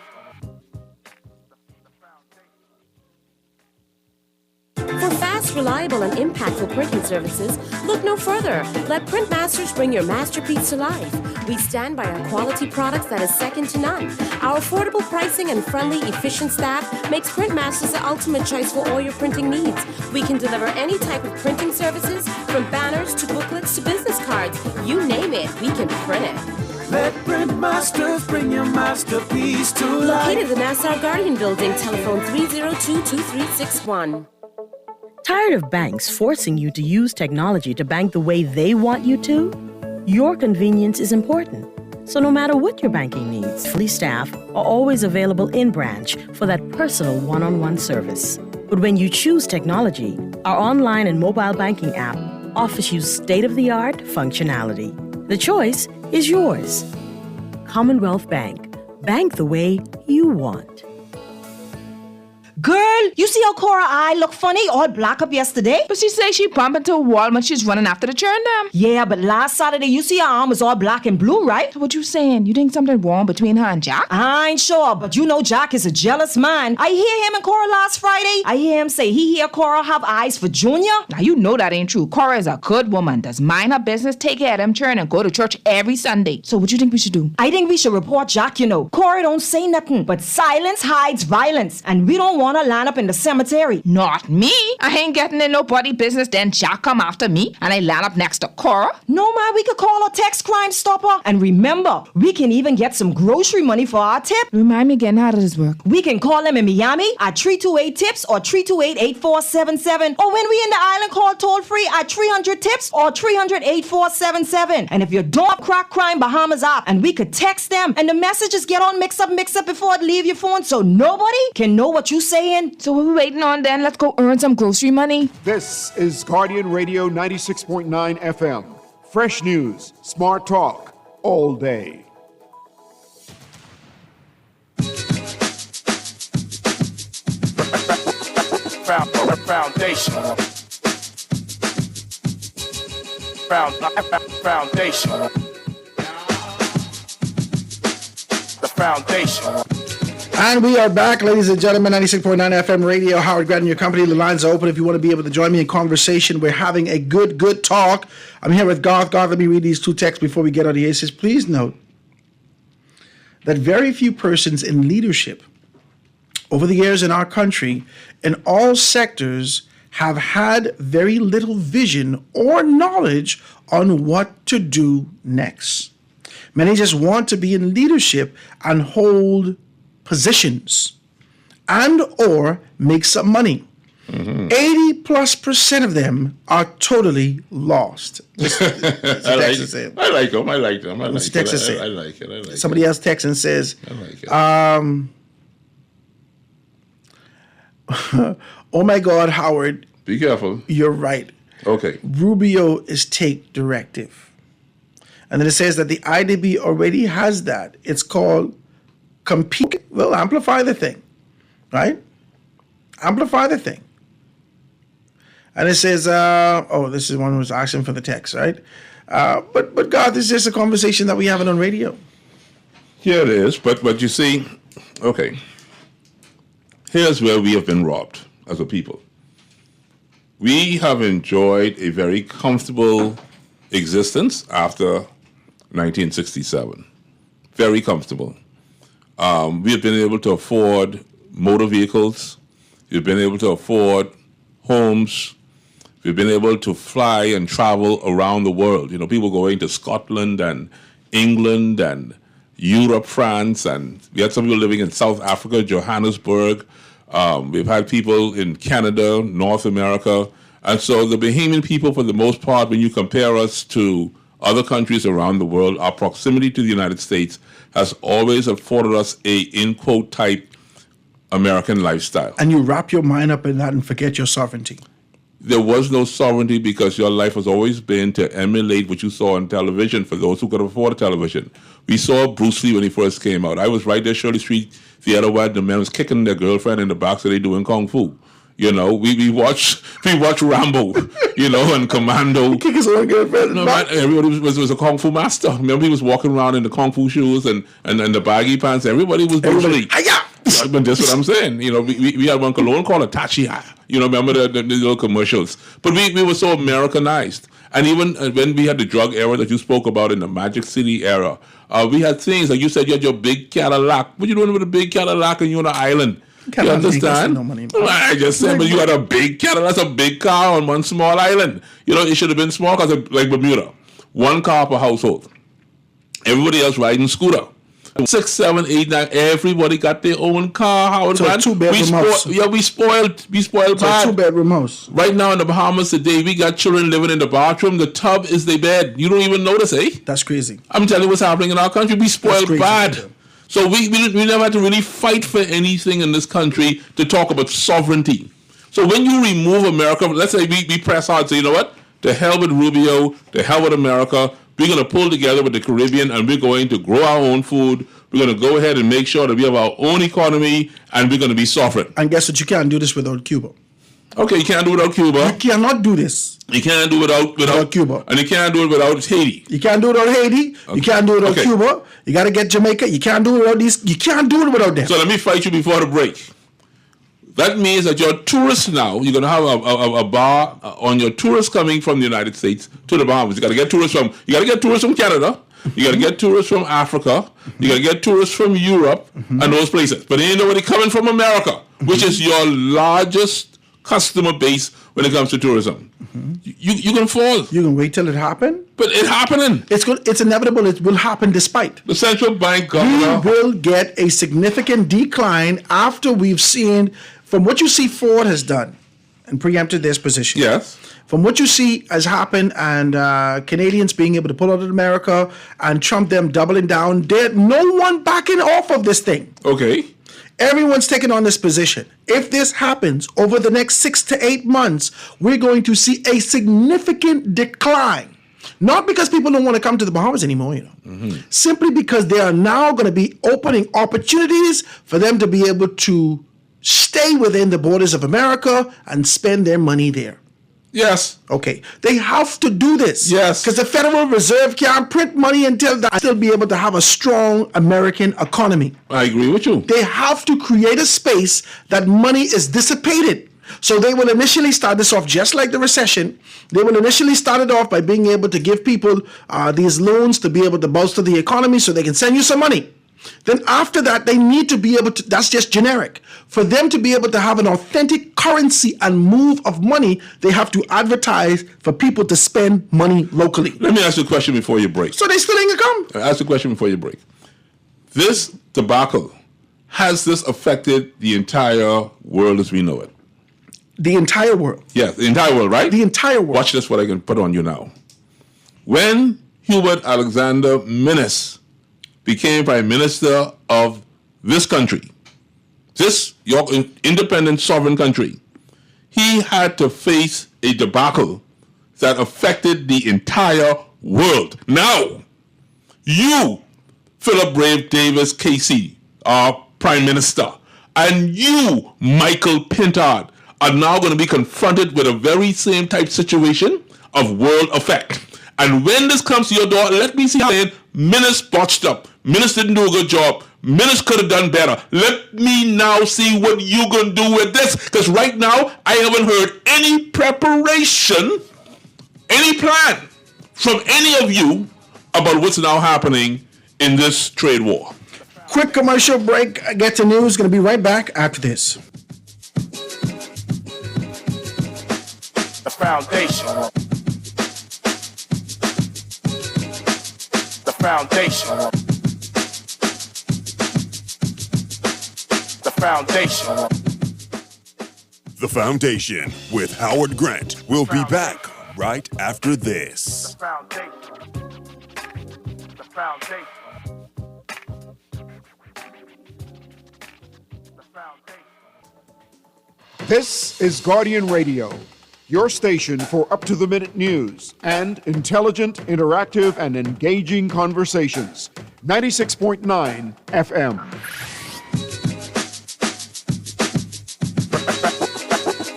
For fast, reliable, and impactful printing services, look no further. Let Printmasters bring your masterpiece to life. We stand by our quality products that is second to none. Our affordable pricing and friendly, efficient staff makes Printmasters the ultimate choice for all your printing needs. We can deliver any type of printing services, from banners to booklets to business cards. You name it, we can print it. Let Printmasters bring your masterpiece to life. Located in the Nassau Guardian Building, telephone 302-2361. Tired of banks forcing you to use technology to bank the way they want you to? Your convenience is important. So no matter what your banking needs, fully staff are always available in branch for that personal one-on-one service. But when you choose technology, our online and mobile banking app offers you state-of-the-art functionality. The choice is yours. Commonwealth Bank. Bank the way you want. Girl, you see how Cora eye look funny, all black up yesterday? But she say she bump into a wall when she's running after the churn them. Yeah, but last Saturday, you see her arm was all black and blue, right? So what you saying? You think something wrong between her and Jack? I ain't sure, but you know Jack is a jealous man. I hear him and Cora last Friday. I hear him say he hear Cora have eyes for Junior. Now you know that ain't true. Cora is a good woman, does mind her business, take care of them churn, and go to church every Sunday. So what you think we should do? I think we should report Jack, you know. Cora don't say nothing, but silence hides violence, and we don't want to line up in the cemetery. Not me. I ain't getting in nobody business, then Jack come after me, and I land up next to Cora. No, man, we could call a text Crime Stopper. And remember, we can even get some grocery money for our tip. Remind me again, how does this work? We can call them in Miami at 328-TIPS or 328-8477. Or when we in the island, call toll-free at 300-TIPS or 300-8477. And if you don't crack Crime Bahamas app, and we could text them, and the messages get on mix up before it leave your phone, so nobody can know what you saying. So what we waiting on then? Let's go earn some grocery money. This is Guardian Radio 96.9 FM. Fresh news, smart talk, all day. Foundation. Foundation. The foundation. And we are back, ladies and gentlemen, 96.9 FM radio, Howard Grant and your company. The lines are open if you want to be able to join me in conversation. We're having a good talk. I'm here with Garth. Garth, let me read these two texts before we get on the air. It says, please note that very few persons in leadership over the years in our country in all sectors have had very little vision or knowledge on what to do next. Many just want to be in leadership and hold positions and or make some money. 80+% of them are totally lost. I like them. I like them. I like it. Somebody else texts and says, I like it. oh my God, Howard. Be careful. You're right. Okay. Rubio is take directive. And then it says that the IDB already has that. It's called compete. Well, amplify the thing, right? Amplify the thing. And it says, this is one who's asking for the text, right? But God, this is just a conversation that we have on radio. Here it is, but you see, okay. Here's where we have been robbed as a people. We have enjoyed a very comfortable existence after 1967. Very comfortable. We have been able to afford motor vehicles. We've been able to afford homes. We've been able to fly and travel around the world. You know, people going to Scotland and England and Europe, France, and we had some people living in South Africa, Johannesburg. We've had people in Canada, North America. And so the Bahamian people, for the most part, when you compare us to other countries around the world, our proximity to the United States has always afforded us a, in quote, type American lifestyle. And you wrap your mind up in that and forget your sovereignty. There was no sovereignty because your life has always been to emulate what you saw on television for those who could afford television. We saw Bruce Lee when he first came out. I was right there, Shirley Street Theater, where the man was kicking their girlfriend in the back so they doing kung fu. You know, we watch Rambo, you know, and Commando. Kick his own girlfriend. No, man, everybody was a kung fu master. Remember, he was walking around in the kung fu shoes and the baggy pants. Everybody was Bruce Lee. But that's what I'm saying. You know, we had one cologne called Atachi. You know, remember the little commercials. But we were so Americanized. And even when we had the drug era that you spoke about in the Magic City era, we had things like you said you had your big Cadillac. What you doing with a big Cadillac and you're on an island? You understand? No money. I just said, but you had a big Cadillac. That's a big car on one small island. You know, it should have been small because like Bermuda. One car per household. Everybody else riding scooter. 6, 7, 8, 9. Everybody got their own car. Howard, so man. 2-bedroom house. We spoiled so bad. 2-bedroom house. Right now in the Bahamas today, we got children living in the bathroom. The tub is their bed. You don't even notice, eh? That's crazy. I'm telling you what's happening in our country. We spoiled bad. So we never had to really fight for anything in this country to talk about sovereignty. So when you remove America, let's say we press hard, say, you know what? To hell with Rubio, to hell with America. We're going to pull together with the Caribbean and we're going to grow our own food. We're going to go ahead and make sure that we have our own economy and we're going to be sovereign. And guess what? You can't do this without Cuba. Okay, you can't do it without Cuba. You cannot do this. You can't do it without Cuba. And you can't do it without Haiti. You can't do it without Haiti. Okay. You can't do it without Cuba. You got to get Jamaica. You can't do it without these. You can't do it without them. So let me fight you before the break. That means that your tourists now, you're going to have a bar on your tourists coming from the United States to the Bahamas. You got to get tourists from Canada. You got to get tourists from Africa. You got to get tourists from Europe and those places. But ain't nobody coming from America, which is your largest customer base when it comes to tourism. You can fall. You can wait till it happens. But it's happening. It's inevitable. It will happen despite. The central bank governor. We will get a significant decline after we've seen, from what you see Ford has done and preempted this position. Yes. From what you see has happened and Canadians being able to pull out of America and Trump them doubling down, there's no one backing off of this thing. Okay. Everyone's taking on this position. If this happens over the next 6 to 8 months, we're going to see a significant decline. Not because people don't want to come to the Bahamas anymore, you know. Simply because they are now going to be opening opportunities for them to be able to stay within the borders of America and spend their money there. Yes. Okay. They have to do this. Yes. Because the Federal Reserve can't print money until they still be able to have a strong American economy. I agree with you. They have to create a space that money is dissipated. So they will initially start this off just like the recession. They will initially start it off by being able to give people these loans to be able to bolster the economy so they can send you some money. Then after that, they need to be able to, that's just generic. For them to be able to have an authentic currency and move of money, they have to advertise for people to spend money locally. Let me ask you a question before you break. So they still ain't gonna come. Ask a question before you break. This debacle, has this affected the entire world as we know it? The entire world. Yes, the entire world, right? The entire world. Watch this, what I can put on you now. When Hubert Alexander Minnis became Prime Minister of this country, this your independent sovereign country, he had to face a debacle that affected the entire world. Now, you, Philip Brave Davis Casey, our Prime Minister, and you, Michael Pintard, are now going to be confronted with a very same type situation of world effect. And when this comes to your door, let me see how Minnis botched up. Minnis didn't do a good job. Minnis could have done better. Let me now see what you're going to do with this. Because right now, I haven't heard any preparation, any plan from any of you about what's now happening in this trade war. Quick commercial break. Get to news. Going to be right back after this. The foundation. The foundation. The foundation. The Foundation with Howard Grant. We'll be back right after this. The foundation. The foundation. The foundation. This is Guardian Radio, your station for up-to-the-minute news and intelligent, interactive, and engaging conversations. 96.9 FM.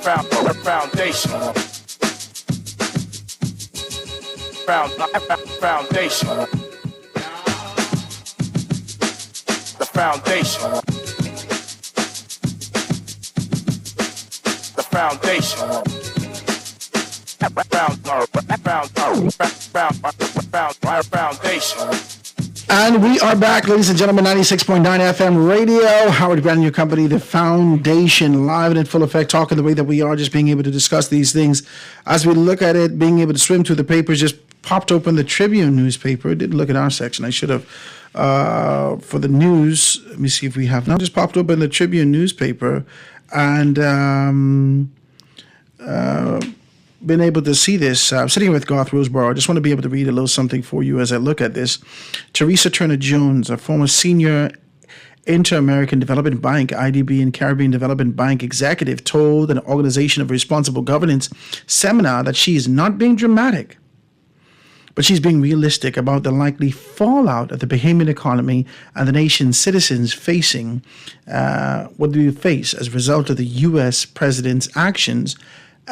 Foundation. Foundation. The foundation. The foundation. Foundation. And we are back, ladies and gentlemen, 96.9 FM radio. Howard Grant and your company, The Foundation, live and in full effect, talking the way that we are, just being able to discuss these things. As we look at it, being able to swim through the papers, just popped open the Tribune newspaper. Didn't look at our section. I should have. For the news, let me see if we have. Now just popped open the Tribune newspaper and been able to see this. I'm sitting with Garth Roseborough. I just want to be able to read a little something for you as I look at this. Teresa Turner Jones, a former senior Inter-American Development Bank, IDB, and Caribbean Development Bank executive, told an Organization of Responsible Governance seminar that she is not being dramatic, but she's being realistic about the likely fallout of the Bahamian economy and the nation's citizens facing, what do you face as a result of the U.S. president's actions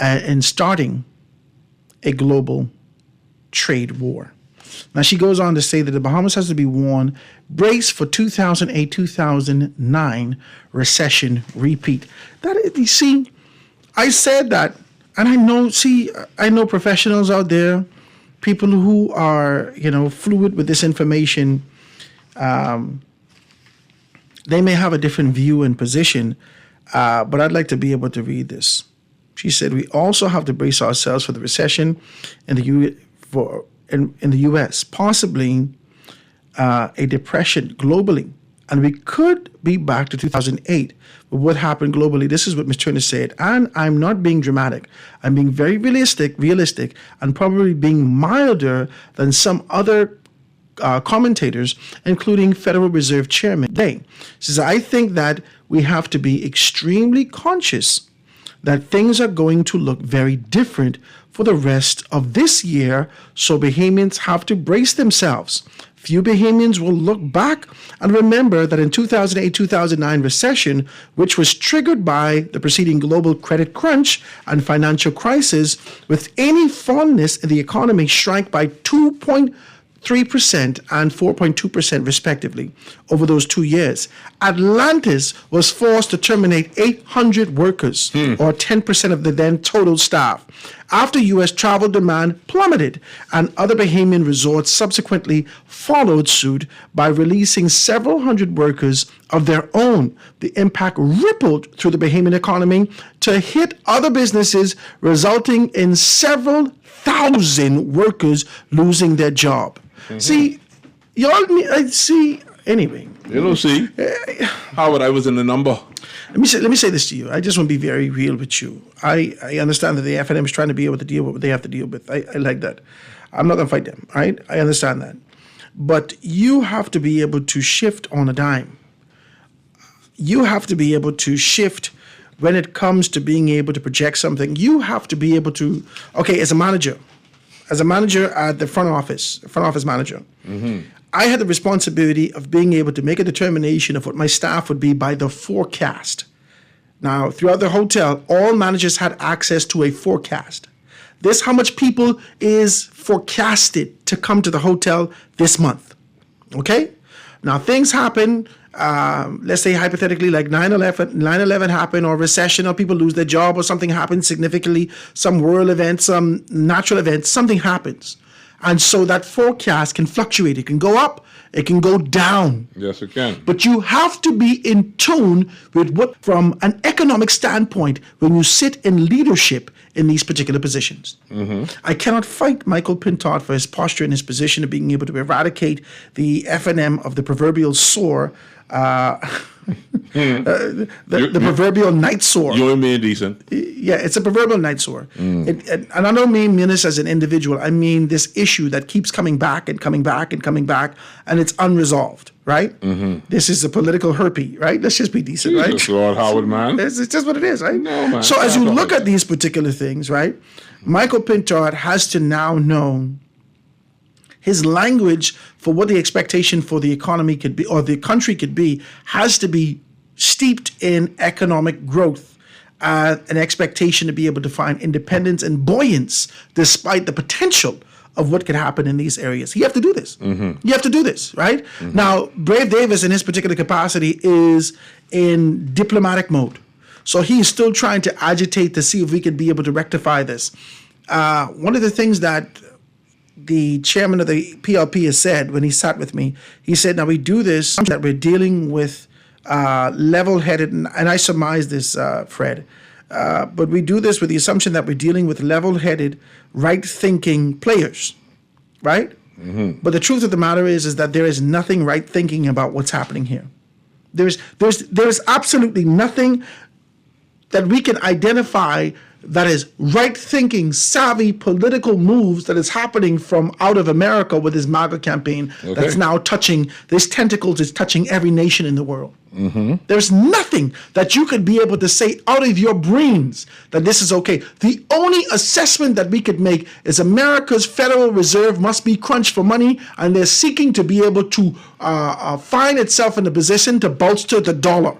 in starting a global trade war. Now, she goes on to say that the Bahamas has to be warned, brace for 2008-2009 recession repeat. That is, you see, I said that, and I know professionals out there, people who are, fluid with this information. They may have a different view and position, but I'd like to be able to read this. She said, we also have to brace ourselves for the recession in the U.S., possibly a depression globally. And we could be back to 2008 with what happened globally. This is what Ms. Turner said. And I'm not being dramatic. I'm being very realistic, and probably being milder than some other commentators, including Federal Reserve Chairman Day. She says, I think that we have to be extremely conscious that things are going to look very different for the rest of this year, so Bahamians have to brace themselves. Few Bahamians will look back and remember that in 2008-2009 recession, which was triggered by the preceding global credit crunch and financial crisis, with any fondness in the economy shrank by 2.3% and 4.2% respectively over those 2 years. Atlantis was forced to terminate 800 workers, or 10% of the then total staff, after U.S. travel demand plummeted, and other Bahamian resorts subsequently followed suit by releasing several hundred workers of their own. The impact rippled through the Bahamian economy to hit other businesses, resulting in several thousand workers losing their job. See, y'all, anyway. See, Howard, I was in the number. Let me say this to you. I just want to be very real with you. I understand that the FNM is trying to be able to deal with what they have to deal with. I like that. I'm not going to fight them, right? I understand that. But you have to be able to shift on a dime. You have to be able to shift when it comes to being able to project something. You have to be able to, okay, as a manager at the front office manager, I had the responsibility of being able to make a determination of what my staff would be by the forecast. Now, throughout the hotel, all managers had access to a forecast. This how much people is forecasted to come to the hotel this month. Okay? Now, things happen, let's say hypothetically like 9/11 happened, or recession, or people lose their job, or something happens significantly, some world event, some natural event, something happens. And so that forecast can fluctuate. It can go up, it can go down. Yes, it can. But you have to be in tune with what, from an economic standpoint, when you sit in leadership in these particular positions. I cannot fight Michael Pintard for his posture and his position of being able to eradicate the FNM of the proverbial sore, the proverbial night sore. You and me decent. Yeah, it's a proverbial night sore. And I don't mean Menace as an individual. I mean this issue that keeps coming back and coming back and coming back, and it's unresolved, right? This is a political herpes, right? Let's just be decent, right? Jesus, Lord Howard, man. It's just what it is, right? No, man. So as you look at these particular things, right, Michael Pintard has to now know his language for what the expectation for the economy could be, or the country could be, has to be steeped in economic growth, an expectation to be able to find independence and buoyance despite the potential of what could happen in these areas. You have to do this. You have to do this, right? Now, Brave Davis in his particular capacity is in diplomatic mode. So he is still trying to agitate to see if we could be able to rectify this. One of the things that the chairman of the PLP has said when he sat with me, he said, now we do this, that we're dealing with level-headed, and I surmise this, Fred, but we do this with the assumption that we're dealing with level-headed, right-thinking players, right? But the truth of the matter is that there is nothing right-thinking about what's happening here. There's absolutely nothing that we can identify that is right-thinking, savvy political moves that is happening from out of America with this MAGA campaign that's now touching, this tentacles is touching every nation in the world. There's nothing that you could be able to say out of your brains that this is okay. The only assessment that we could make is America's Federal Reserve must be crunched for money, and they're seeking to be able to find itself in a position to bolster the dollar.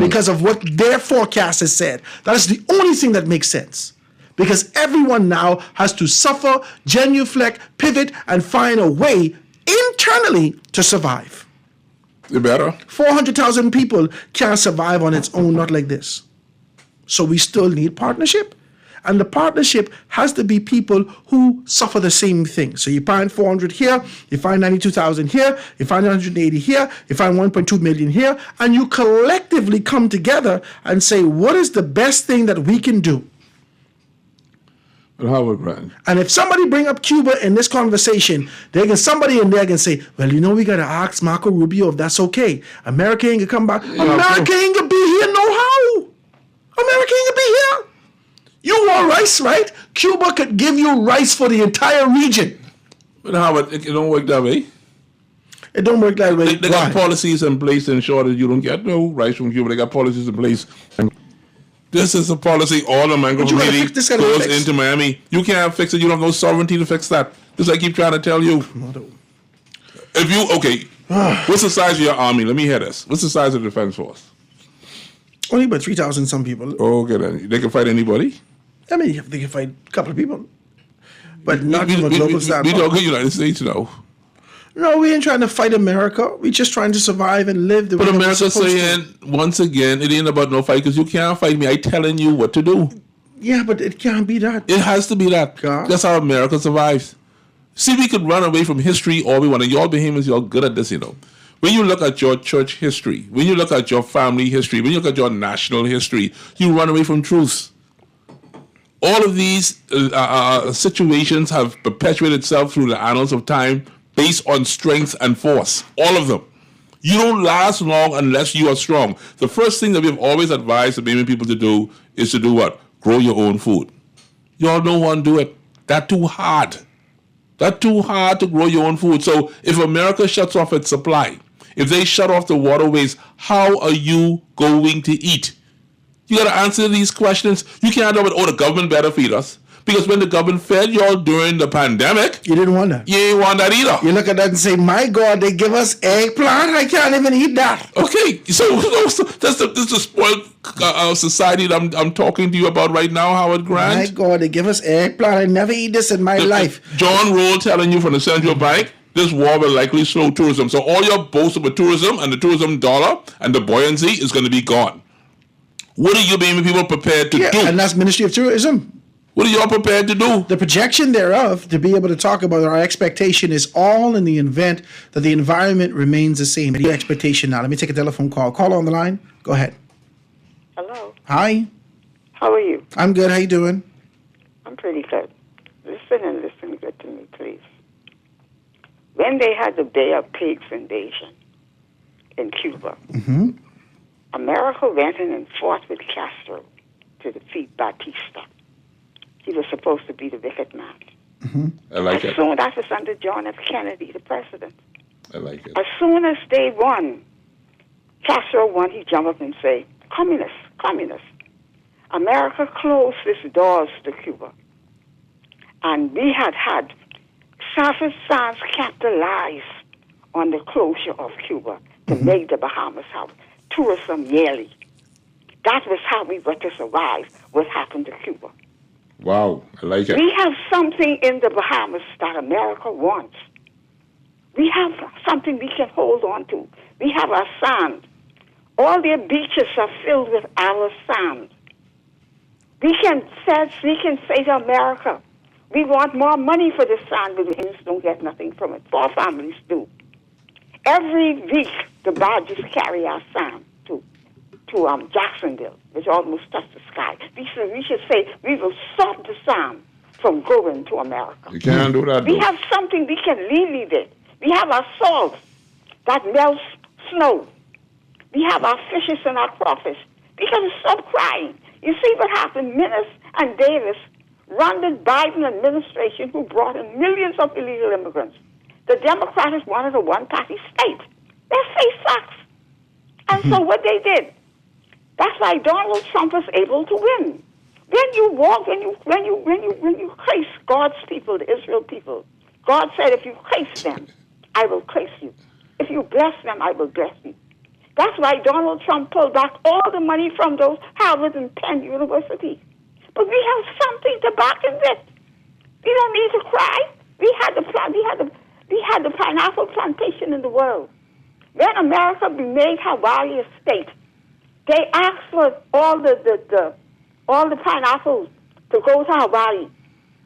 Because of what their forecast has said. That is the only thing that makes sense. Because everyone now has to suffer, genuflect, pivot, and find a way internally to survive. You better. 400,000 people can't survive on its own, not like this. So we still need partnership. And the partnership has to be people who suffer the same thing. So you find 400 here, you find 92,000 here, you find 180 here, you find 1.2 million here, and you collectively come together and say, what is the best thing that we can do? But Howard Grant. And if somebody bring up Cuba in this conversation, somebody in there can say, well, you know, we got to ask Marco Rubio if that's okay. America ain't going to come back. America ain't going to be here no how. America ain't going to be here. You want rice, right? Cuba could give you rice for the entire region. But Howard, it don't work that way. It don't work that way. They got policies in place to ensure that you don't get no rice from Cuba. They got policies in place. And this is a policy all the mango community goes into Miami. You can't fix it. You don't have no sovereignty to fix that. This I keep trying to tell you. If you, what's the size of your army? Let me hear this. What's the size of the defense force? Only about 3,000 some people. Okay, then. They can fight anybody? I mean, they can fight a couple of people. But not from a global standpoint. We talking United States, though. No, we ain't trying to fight America. We just trying to survive and live the way But we're America's supposed saying, once again, it ain't about no fight, because you can't fight me. I telling you what to do. Yeah, but it can't be that. It has to be that. God. That's how America survives. See, we could run away from history all we want, and y'all behemoths, y'all good at this, you know. When you look at your church history, when you look at your family history, when you look at your national history, you run away from truths. All of these situations have perpetuated itself through the annals of time based on strength and force. All of them. You don't last long unless you are strong. The first thing that we've always advised the Bahamian people to do is to do what? Grow your own food. Y'all don't want to do it. That's too hard. That's too hard to grow your own food. So if America shuts off its supply, if they shut off the waterways, how are you going to eat? You got to answer these questions. You can't have it, the government better feed us. Because when the government fed y'all during the pandemic, you didn't want that. You didn't want that either. You look at that and say, my God, they give us eggplant? I can't even eat that. Okay, so that's the spoiled society that I'm talking to you about right now, Howard Grant. My God, they give us eggplant. I never eat this in my life. John Roll telling you from the Central Bank, this war will likely slow tourism. So all your boast about tourism and the tourism dollar and the buoyancy is going to be gone. What are you being people prepared to do? And that's Ministry of Tourism. What are y'all prepared to do? The projection thereof, to be able to talk about our expectation, is all in the event that the environment remains the same. The expectation now. Let me take a telephone call. Call on the line. Go ahead. Hello. Hi. How are you? I'm good. How you doing? I'm pretty good. Listen good to me, please. When they had the Bay of Pigs invasion in Cuba, America went in and fought with Castro to defeat Batista. He was supposed to be the wicked man. I like it. As soon as it's under John F. Kennedy, the president. I like it. As soon as they won, Castro won, he jumped up and say, communists. America closed its doors to Cuba. And we had South Sands capitalized on the closure of Cuba to make the Bahamas have tourism yearly. That was how we were to survive what happened to Cuba. Wow, I like it. We have something in the Bahamas that America wants. We have something we can hold on to. We have our sand. All their beaches are filled with our sand. We can say to America, we want more money for the sand, but the Indians don't get nothing from it. Poor families do. Every week, the barges carry our sand to Jacksonville, which almost touched the sky. We should say we will stop the sand from going to America. You can't do that. We have something we can leave it. We have our salt that melts snow. We have our fishes and our crawfish. We can stop crying. You see what happened? Minnis and Davis run the Biden administration who brought in millions of illegal immigrants. The Democrats wanted a one-party state. Their face sucks. And so what they did, that's why Donald Trump was able to win. When you curse God's people, the Israel people, God said, if you curse them, I will curse you. If you bless them, I will bless you. That's why Donald Trump pulled back all the money from those Harvard and Penn universities. But we have something to back in this. We don't need to cry. We had the pineapple plantation in the world. When America made Hawaii a state, they asked for all the pineapples to go to Hawaii.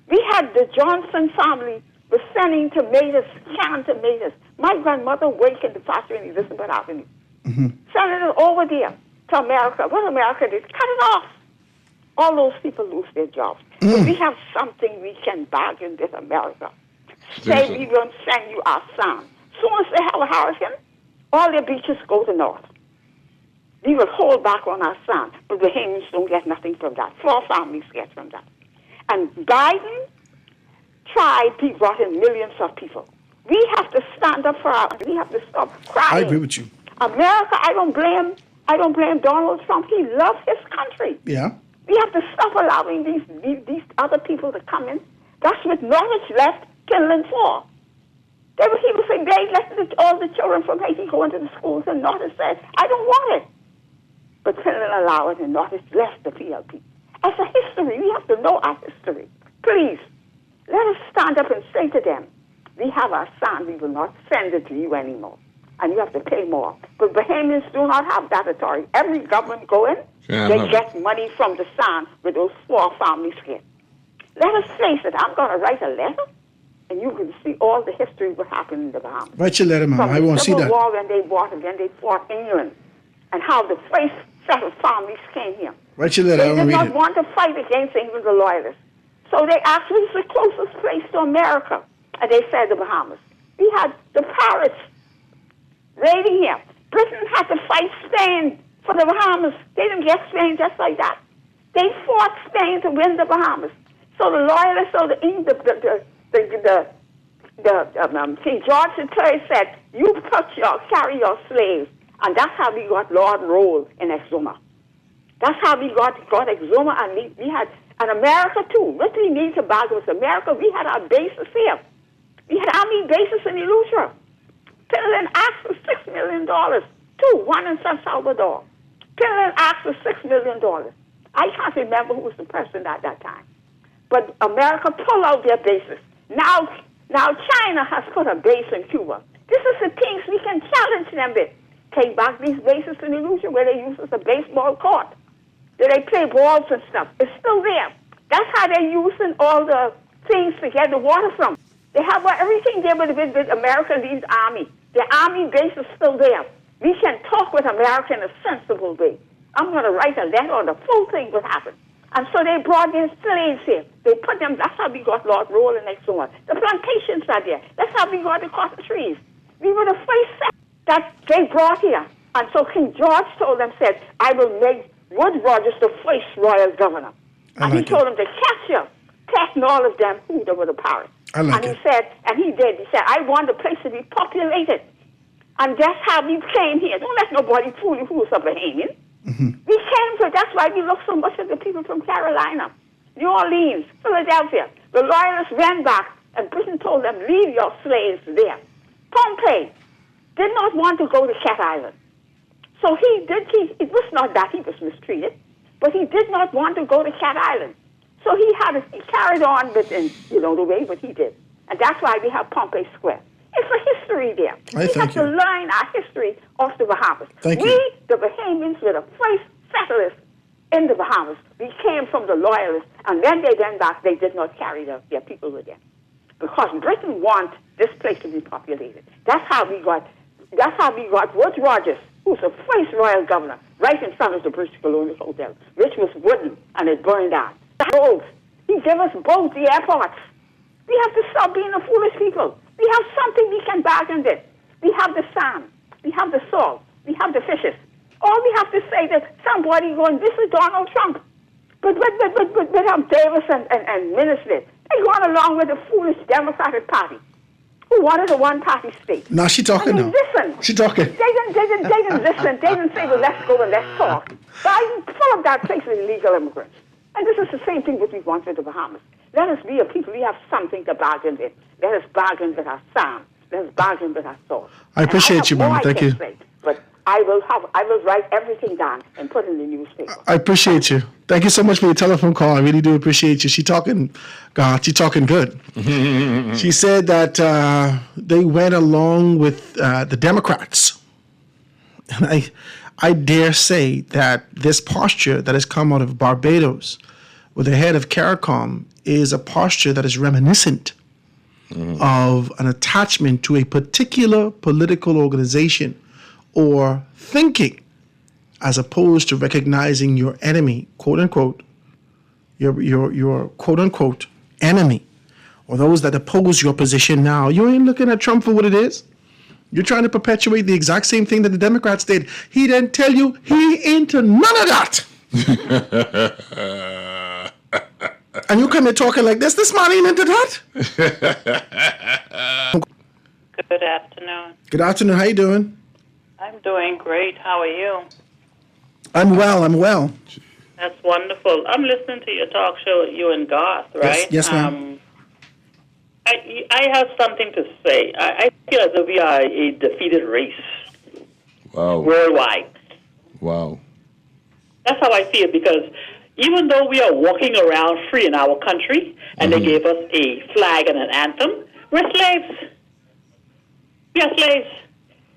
We had the Johnson family was sending tomatoes, canned tomatoes. My grandmother worked in the factory in Elizabeth Avenue. Sending it over there to America. What America did, cut it off. All those people lose their jobs. But we have something we can bargain with America. Say we won't send you our sand. As soon as they have a hurricane, all their beaches go to north. We will hold back on our sand, but the Bahamians don't get nothing from that. 4 families get from that. And Biden tried, he brought in millions of people. We have to stand up for we have to stop crying. I agree with you. America, I don't blame Donald Trump. He loves his country. Yeah. We have to stop allowing these other people to come in. That's what Norwich left Finland for. He was saying they let all the children from Haiti go into the schools, and Norwich said, I don't want it. But Finland allowed it, and Norwich left the PLP. As a history, we have to know our history. Please, let us stand up and say to them, we have our sand, we will not send it to you anymore. And you have to pay more. But Bahamians do not have that authority. Every government go in, they get money from the sand with those 4 families get. Let us face it, I'm going to write a letter, and you can see all the history of what happened in the Bahamas. Write your letter, ma'am. I won't see that. From the Civil War, when they fought again, they fought England, and how the first set of families came here. Write your letter, I want to read it. They did not want to fight against England, the loyalists. So they actually was the closest place to America, and they said the Bahamas. We had the pirates. raiding here. Britain had to fight Spain for the Bahamas. They didn't get Spain just like that. They fought Spain to win the Bahamas. So the loyalists, so King George III said, you carry your slaves. And that's how we got Lord Roll in Exuma. That's how we got Exuma, and we had, and America too. Literally, me to Tobago was America. We had our bases here. We had army bases in Eleuthera. Pendleton asked for $6 million. One in San Salvador. Pendleton asked for $6 million. I can't remember who was the president at that time. But America pulled out their bases. Now China has put a base in Cuba. This is the things we can challenge them with. Take back these bases in Eleuthera where they use as a baseball court. Where they play balls and stuff. It's still there. That's how they're using all the things to get the water from. They have everything there with America leads army. The army base is still there. We can talk with America in a sensible way. I'm going to write a letter on the full thing what happened. And so they brought in slaves here. They put them, that's how we got Lord Roll and so on. The plantations are there. That's how we got the cotton trees. We were the first set that they brought here. And so King George told them, said, I will make Wood Rogers the first royal governor. And he told them to capture, taking all of them who they were the pirates. And he said, and he did, he said, I want the place to be populated. And that's how we came here. Don't let nobody fool you who's a Bahamian. We came for, that's why we look so much at the people from Carolina, New Orleans, Philadelphia. The loyalists ran back, and Britain told them, leave your slaves there. Pompey did not want to go to Cat Island. So it was not that he was mistreated, but he did not want to go to Cat Island. So he carried on within, the way what he did. And that's why we have Pompey Square. It's a history there. We have to learn our history of the Bahamas. We, the Bahamians, were the first settlers in the Bahamas. We came from the loyalists, and when they went back, they did not carry their people with them. Because Britain wanted this place to be populated. That's how we got Wood Rogers, who's the first royal governor, right in front of the British Colonial Hotel, which was wooden, and it burned down. The roads. He gave us both the airports. We have to stop being the foolish people. We have something we can bargain with. We have the sand. We have the salt. We have the fishes. All we have to say that somebody going, this is Donald Trump. But Davis and Minister, they going along with the foolish Democratic Party who wanted a one-party state. Now she talking now. Listen. She talking. They didn't listen. They didn't say, well, let's go and let's talk. Biden full of that place with illegal immigrants. And this is the same thing that we want with the Bahamas. Let us be a people. We have something to bargain with. Let us bargain with our sand. Let us bargain with our salt. I appreciate you, Mama. Thank you. But I will write everything down and put it in the newspaper. I appreciate you. Thank you so much for your telephone call. I really do appreciate you. She talking good. She said that they went along with the Democrats. And I dare say that this posture that has come out of Barbados with the head of CARICOM is a posture that is reminiscent of an attachment to a particular political organization or thinking, as opposed to recognizing your enemy, quote unquote, your quote unquote enemy, or those that oppose your position now. You ain't looking at Trump for what it is. You're trying to perpetuate the exact same thing that the Democrats did. He didn't tell you he into none of that. And you come here talking like this. This man ain't into that. Good afternoon. Good afternoon. How you doing? I'm doing great. How are you? I'm well. That's wonderful. I'm listening to your talk show, you and Garth, right? Yes, ma'am. I have something to say. I feel as though we are a defeated race. Wow. Worldwide. Wow. That's how I feel, because even though we are walking around free in our country, and they gave us a flag and an anthem, we're slaves. We are slaves.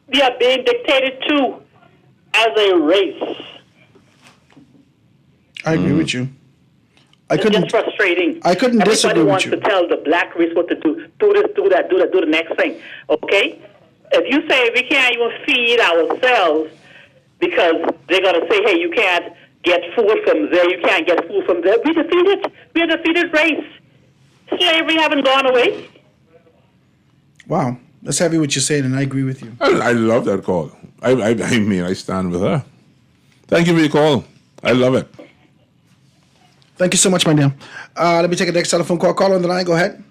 We are being dictated to as a race. I agree with you. It's just frustrating. I couldn't disagree with you. Everybody wants to tell the black race what to do. Do this, do that, do the next thing. Okay? If you say we can't even feed ourselves because they're going to say, hey, you can't get food from there, you can't get food from there, we're defeated. We're a defeated race. Slavery haven't gone away. Wow. That's heavy what you're saying, and I agree with you. I love that call. I mean, I stand with her. Thank you for your call. I love it. Thank you so much, my dear. Let me take a next telephone call. Call on the line. Go ahead.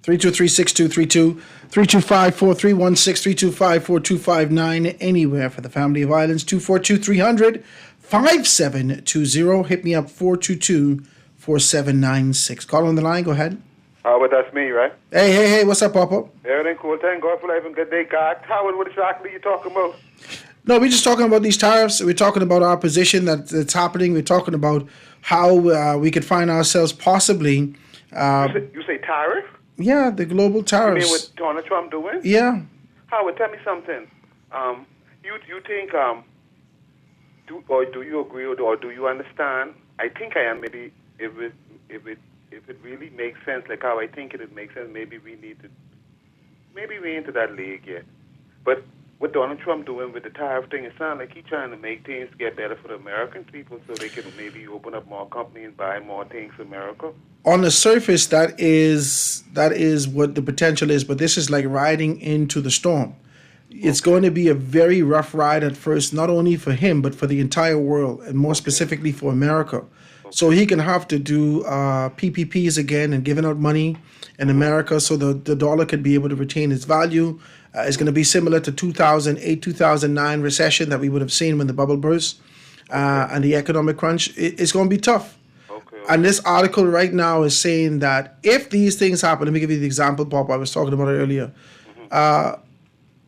323-6232, 325-4316, 325-4259, anywhere for the family of islands, 242-300-5720. Hit me up, 422-4796. Call on the line. Go ahead. Howard, that's me, right? Hey, what's up, Papa? Everything cool. Thank God for life and good day, God. Howard, what exactly are you talking about? No, we're just talking about these tariffs. We're talking about our position that's happening. We're talking about how we could find ourselves possibly... you say tariff? Yeah, the global tariffs. You mean what Donald Trump doing? Yeah. Howard, tell me something. You think do you agree or do you understand? I think I am. Maybe if it really makes sense, like how I think it makes sense, maybe we into that league yet. But what Donald Trump doing with the tariff thing, it sounds like he's trying to make things get better for the American people so they can maybe open up more companies and buy more things in America. On the surface, that is what the potential is, but this is like riding into the storm. It's going to be a very rough ride at first, not only for him, but for the entire world, and more specifically for America. So he can have to do PPPs again and giving out money in America so the dollar could be able to retain its value. It's going to be similar to 2008, 2009 recession that we would have seen when the bubble burst and the economic crunch. It's going to be tough. And this article right now is saying that if these things happen, let me give you the example, Bob, I was talking about it earlier.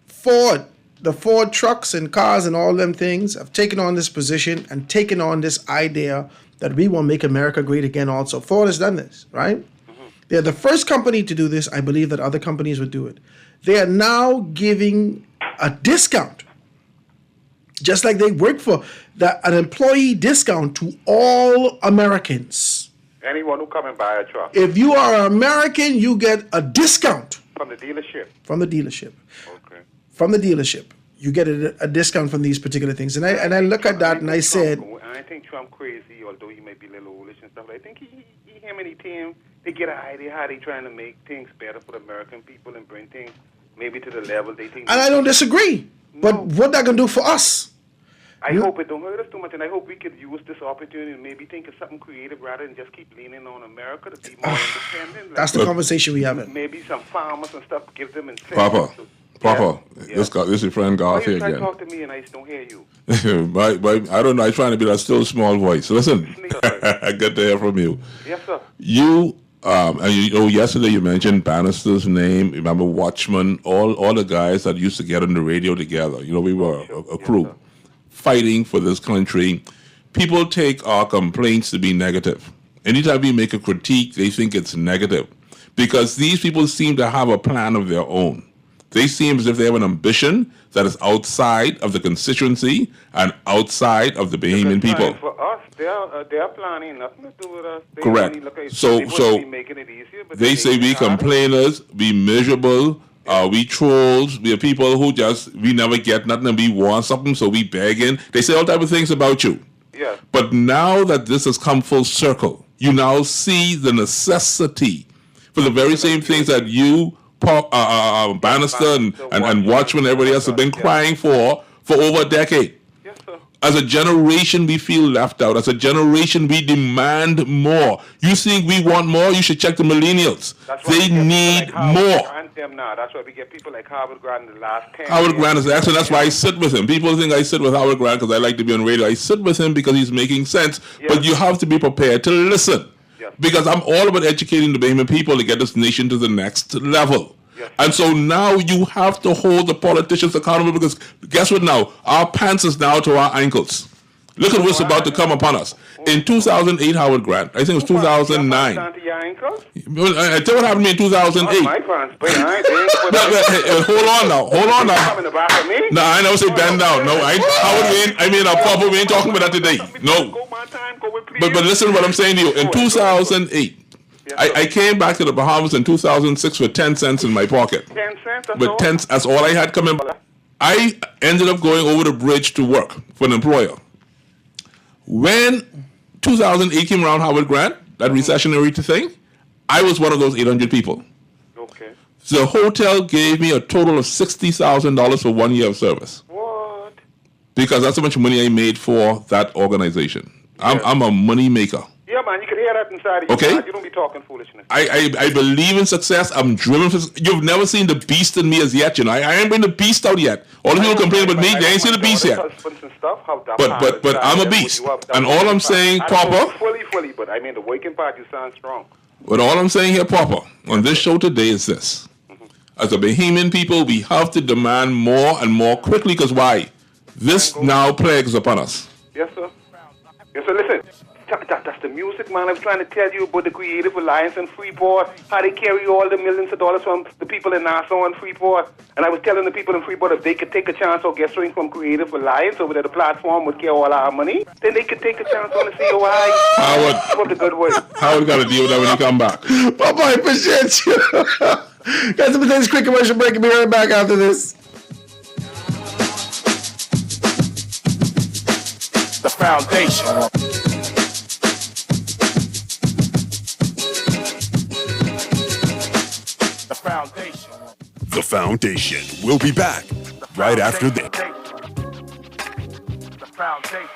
Ford, the Ford trucks and cars and all them things have taken on this position and taken on this idea that we want to make America great again also. Ford has done this, right? They're the first company to do this. I believe that other companies would do it. They are now giving a discount, just like they work for, an employee discount to all Americans. Anyone who come and buy a truck. If you are an American, you get a discount. From the dealership? From the dealership. Okay. From the dealership. You get a discount from these particular things. And I look at that and I said... I think Trump crazy, although he may be a little foolish and stuff. I think him and his team, they get an idea how they trying to make things better for the American people and bring things maybe to the level they think... And I don't disagree. But what that going to do for us? I hope it don't hurt us too much, and I hope we could use this opportunity and maybe think of something creative rather than just keep leaning on America to be more independent. That's the conversation we have. Maybe some farmers and stuff, give them incentives. Papa, this is your friend Garth here again. You try to talk to me and I just don't hear you. I don't know, I'm trying to be that still small voice. Listen, I get to hear from you. Yes, sir. You, and yesterday you mentioned Bannister's name. Remember Watchman, all the guys that used to get on the radio together. We were a crew. Fighting for this country. People take our complaints to be negative. Anytime we make a critique, they think it's negative because these people seem to have a plan of their own. They seem as if they have an ambition that is outside of the constituency and outside of the Bahamian people. For us, they are planning nothing to do with us. They correct. So making it easier, but they say we complainers, we miserable. We trolls, we are people who we never get nothing and we want something, so we begging. They say all type of things about you. Yes. But now that this has come full circle, you now see the necessity for the very same things that you, Bannister and Watchman and everybody else have been crying for over a decade. Yes, sir. As a generation, we feel left out. As a generation, we demand more. You think we want more? You should check the millennials. They need more. That's why we get people like Howard Grant in the last 10 Howard Grant is excellent. That's why I sit with him. People think I sit with Howard Grant because I like to be on radio. I sit with him because he's making sense. Yes. But you have to be prepared to listen. Yes. Because I'm all about educating the Bahamian people to get this nation to the next level. Yes. And so now you have to hold the politicians accountable because guess what now? Our pants is now to our ankles. Look at what's about to come upon us. In 2008, Howard Grant, I think it was 2009. I tell you what happened to me in 2008. Hold on now. No, I never say bend down. No, Papa, we ain't talking about that today. No. But listen to what I'm saying to you. In 2008, I came back to the Bahamas in 2006 with 10 cents in my pocket. 10 cents? That's all I had coming. I ended up going over the bridge to work for an employer. When 2008 came around, Howard Grant, that recessionary thing, I was one of those 800 people. Okay. The hotel gave me a total of $60,000 for 1 year of service. What? Because that's how much money I made for that organization. I'm a money maker. Yeah, man, you can hear that inside of you. Okay. Man. You don't be talking foolishness. I believe in success. I'm driven for. You've never seen the beast in me as yet, you know. I ain't bring the beast out yet. All the people complain about me, they ain't seen the beast yet. But I'm a beast, and all I'm saying, Papa. Fully, but I mean the working part, you sound strong. But all I'm saying here, Papa, on this show today is this: as a Bahamian people, we have to demand more and more quickly. Because why? This now plagues upon us. Yes, sir. Yes, sir. Listen. That's the music, man. I was trying to tell you about the Creative Alliance in Freeport, how they carry all the millions of dollars from the people in Nassau and Freeport. And I was telling the people in Freeport if they could take a chance or get something from Creative Alliance over there, the platform would get all our money, then they could take a chance on the COI. Howard, for the good way. Howard got to deal with that when you come back. Papa, I appreciate you. Guys, let's take this quick commercial break and be right back after this. The foundation. The Foundation. We'll be back right after this. The foundation.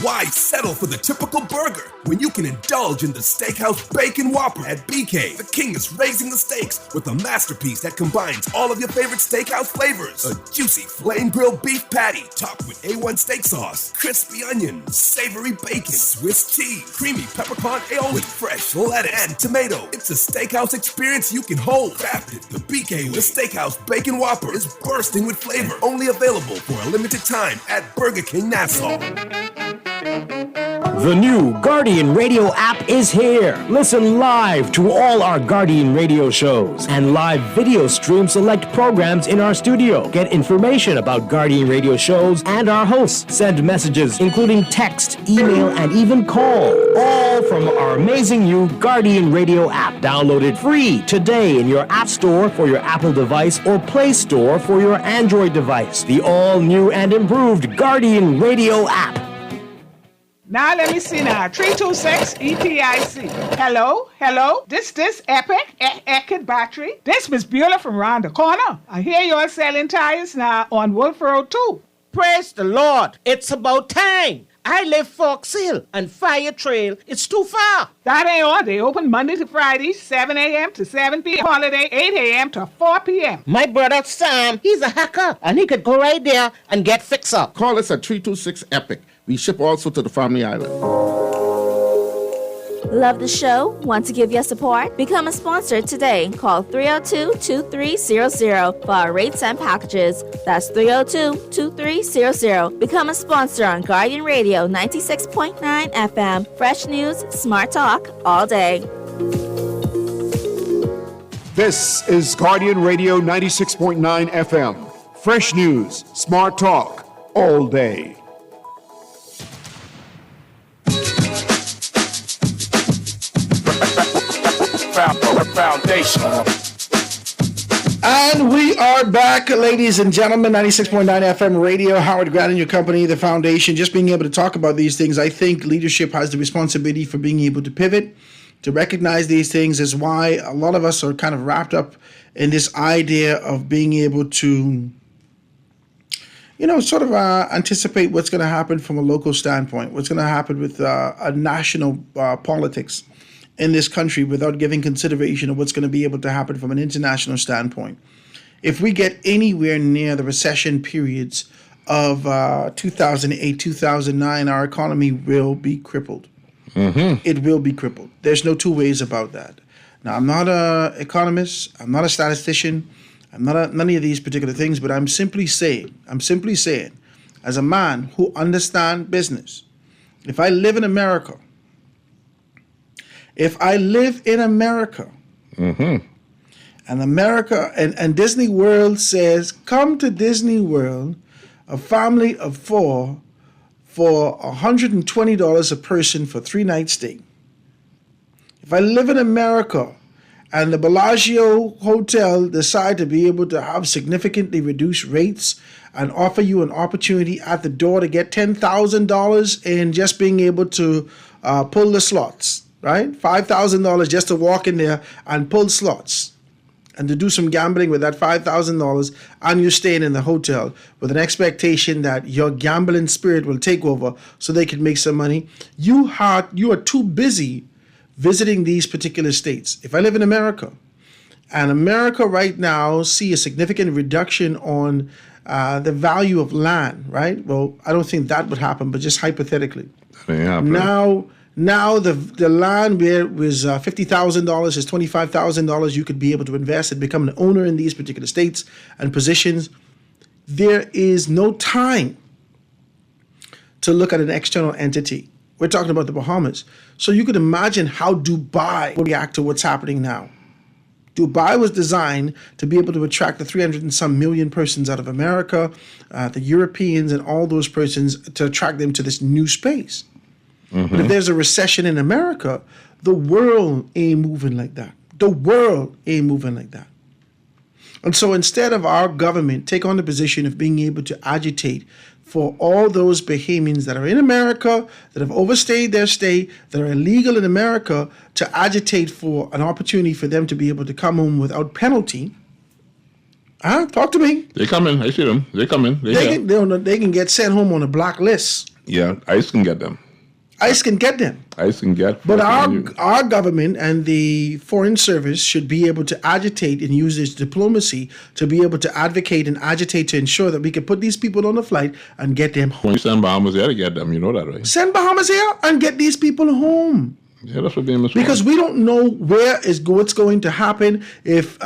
Why settle for the typical burger when you can indulge in the Steakhouse Bacon Whopper at BK? The king is raising the stakes with a masterpiece that combines all of your favorite steakhouse flavors. A juicy flame grilled beef patty topped with A1 steak sauce, crispy onions, savory bacon, Swiss cheese, creamy peppercorn aioli with fresh lettuce and tomato. It's a steakhouse experience you can hold. Crafted the BK with Steakhouse Bacon Whopper is bursting with flavor. Only available for a limited time at Burger King Nassau. The new Guardian Radio app is here. Listen live to all our Guardian Radio shows and live video stream select programs in our studio. Get information about Guardian Radio shows and our hosts. Send messages including text, email, and even call. All from our amazing new Guardian Radio app. Download it free today in your App Store for your Apple device or Play Store for your Android device. The all-new and improved Guardian Radio app. Now let me see now. 326 ETIC. Hello. This Epic Eckert Battery. This Miss Beulah from round the corner. I hear you're selling tires now on Wolf Road too. Praise the Lord. It's about time. I live Fox Hill and Fire Trail. It's too far. That ain't all. They open Monday to Friday, 7 a.m. to 7 p.m. Holiday, 8 a.m. to 4 p.m. My brother Sam, he's a hacker, and he could go right there and get fixed up. Call us at 326 EPIC. We ship also to the Family Island. Love the show? Want to give your support? Become a sponsor today. Call 302-2300 for our rates and packages. That's 302-2300. Become a sponsor on Guardian Radio 96.9 FM. Fresh news, smart talk, all day. This is Guardian Radio 96.9 FM. Fresh news, smart talk, all day. Foundation. And we are back, ladies and gentlemen. 96.9 FM radio. Howard Grant and your company, the Foundation. Just being able to talk about these things, I think leadership has the responsibility for being able to pivot, to recognize these things, is why a lot of us are kind of wrapped up in this idea of being able to, sort of anticipate what's going to happen from a local standpoint, what's going to happen with a national politics in this country without giving consideration of what's going to be able to happen from an international standpoint. If we get anywhere near the recession periods of 2008, 2009, our economy will be crippled. Mm-hmm. It will be crippled. There's no two ways about that. Now, I'm not an economist. I'm not a statistician. I'm not none of these particular things, but I'm simply saying, as a man who understands business, if I live in America, mm-hmm. and America and Disney World says, come to Disney World, a family of 4 for $120 a person for 3-night stay. If I live in America and the Bellagio Hotel decide to be able to have significantly reduced rates and offer you an opportunity at the door to get $10,000 in just being able to pull the slots, right? $5,000 just to walk in there and pull slots and to do some gambling with that $5,000, and you're staying in the hotel with an expectation that your gambling spirit will take over so they can make some money. You are too busy visiting these particular states. If I live in America, and America right now see a significant reduction on the value of land, right? Well, I don't think that would happen, but just hypothetically. Now the land where it was $50,000 is $25,000 you could be able to invest and become an owner in these particular states and positions. There is no time to look at an external entity. We're talking about the Bahamas. So you could imagine how Dubai will react to what's happening now. Dubai was designed to be able to attract the 300 and some million persons out of America, the Europeans and all those persons, to attract them to this new space. But if there's a recession in America, the world ain't moving like that. The world ain't moving like that. And so instead of our government take on the position of being able to agitate for all those Bahamians that are in America, that have overstayed their stay, that are illegal in America, to agitate for an opportunity for them to be able to come home without penalty. Talk to me. They come in. I see them. They come in. They can get sent home on a black list. Yeah, ICE can get them. ICE can get them. ICE can get. But our government and the Foreign Service should be able to agitate and use its diplomacy to be able to advocate and agitate to ensure that we can put these people on a flight and get them home. When you send Bahamas Air to get them, you know that, right? Send Bahamas Air and get these people home. Yeah, that's what Bahamas Because we don't know what's going to happen if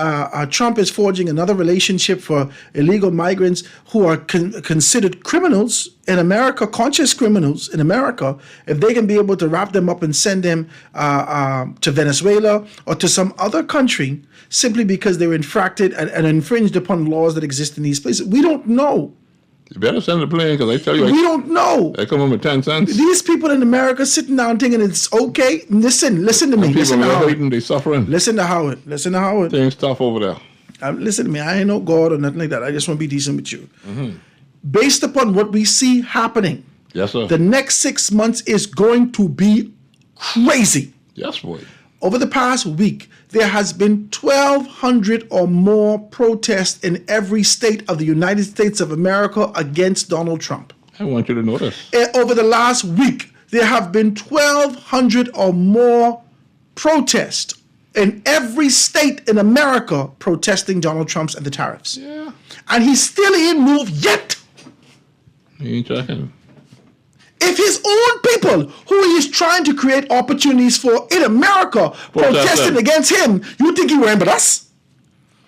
Trump is forging another relationship for illegal migrants who are considered criminals in America, conscious criminals in America, if they can be able to wrap them up and send them to Venezuela or to some other country simply because they're infracted and infringed upon laws that exist in these places. We don't know. You better send the plane, because I tell you, we don't know. They come home with 10 cents. These people in America sitting down thinking it's okay. Listen to me. Listen to Howard. They suffering. Listen to Howard. Things tough over there. Listen to me. I ain't no God or nothing like that. I just want to be decent with you. Based upon what we see happening, yes, sir, the next 6 months is going to be crazy. Yes, boy. Over the past week, there has been 1,200 or more protests in every state of the United States of America against Donald Trump. I want you to notice. Over the last week, there have been 1,200 or more protests in every state in America protesting Donald Trump's and the tariffs. Yeah. And he still ain't moved yet. He ain't checking. If his own people, who he is trying to create opportunities for in America, protesting against him, you think he wearing with us?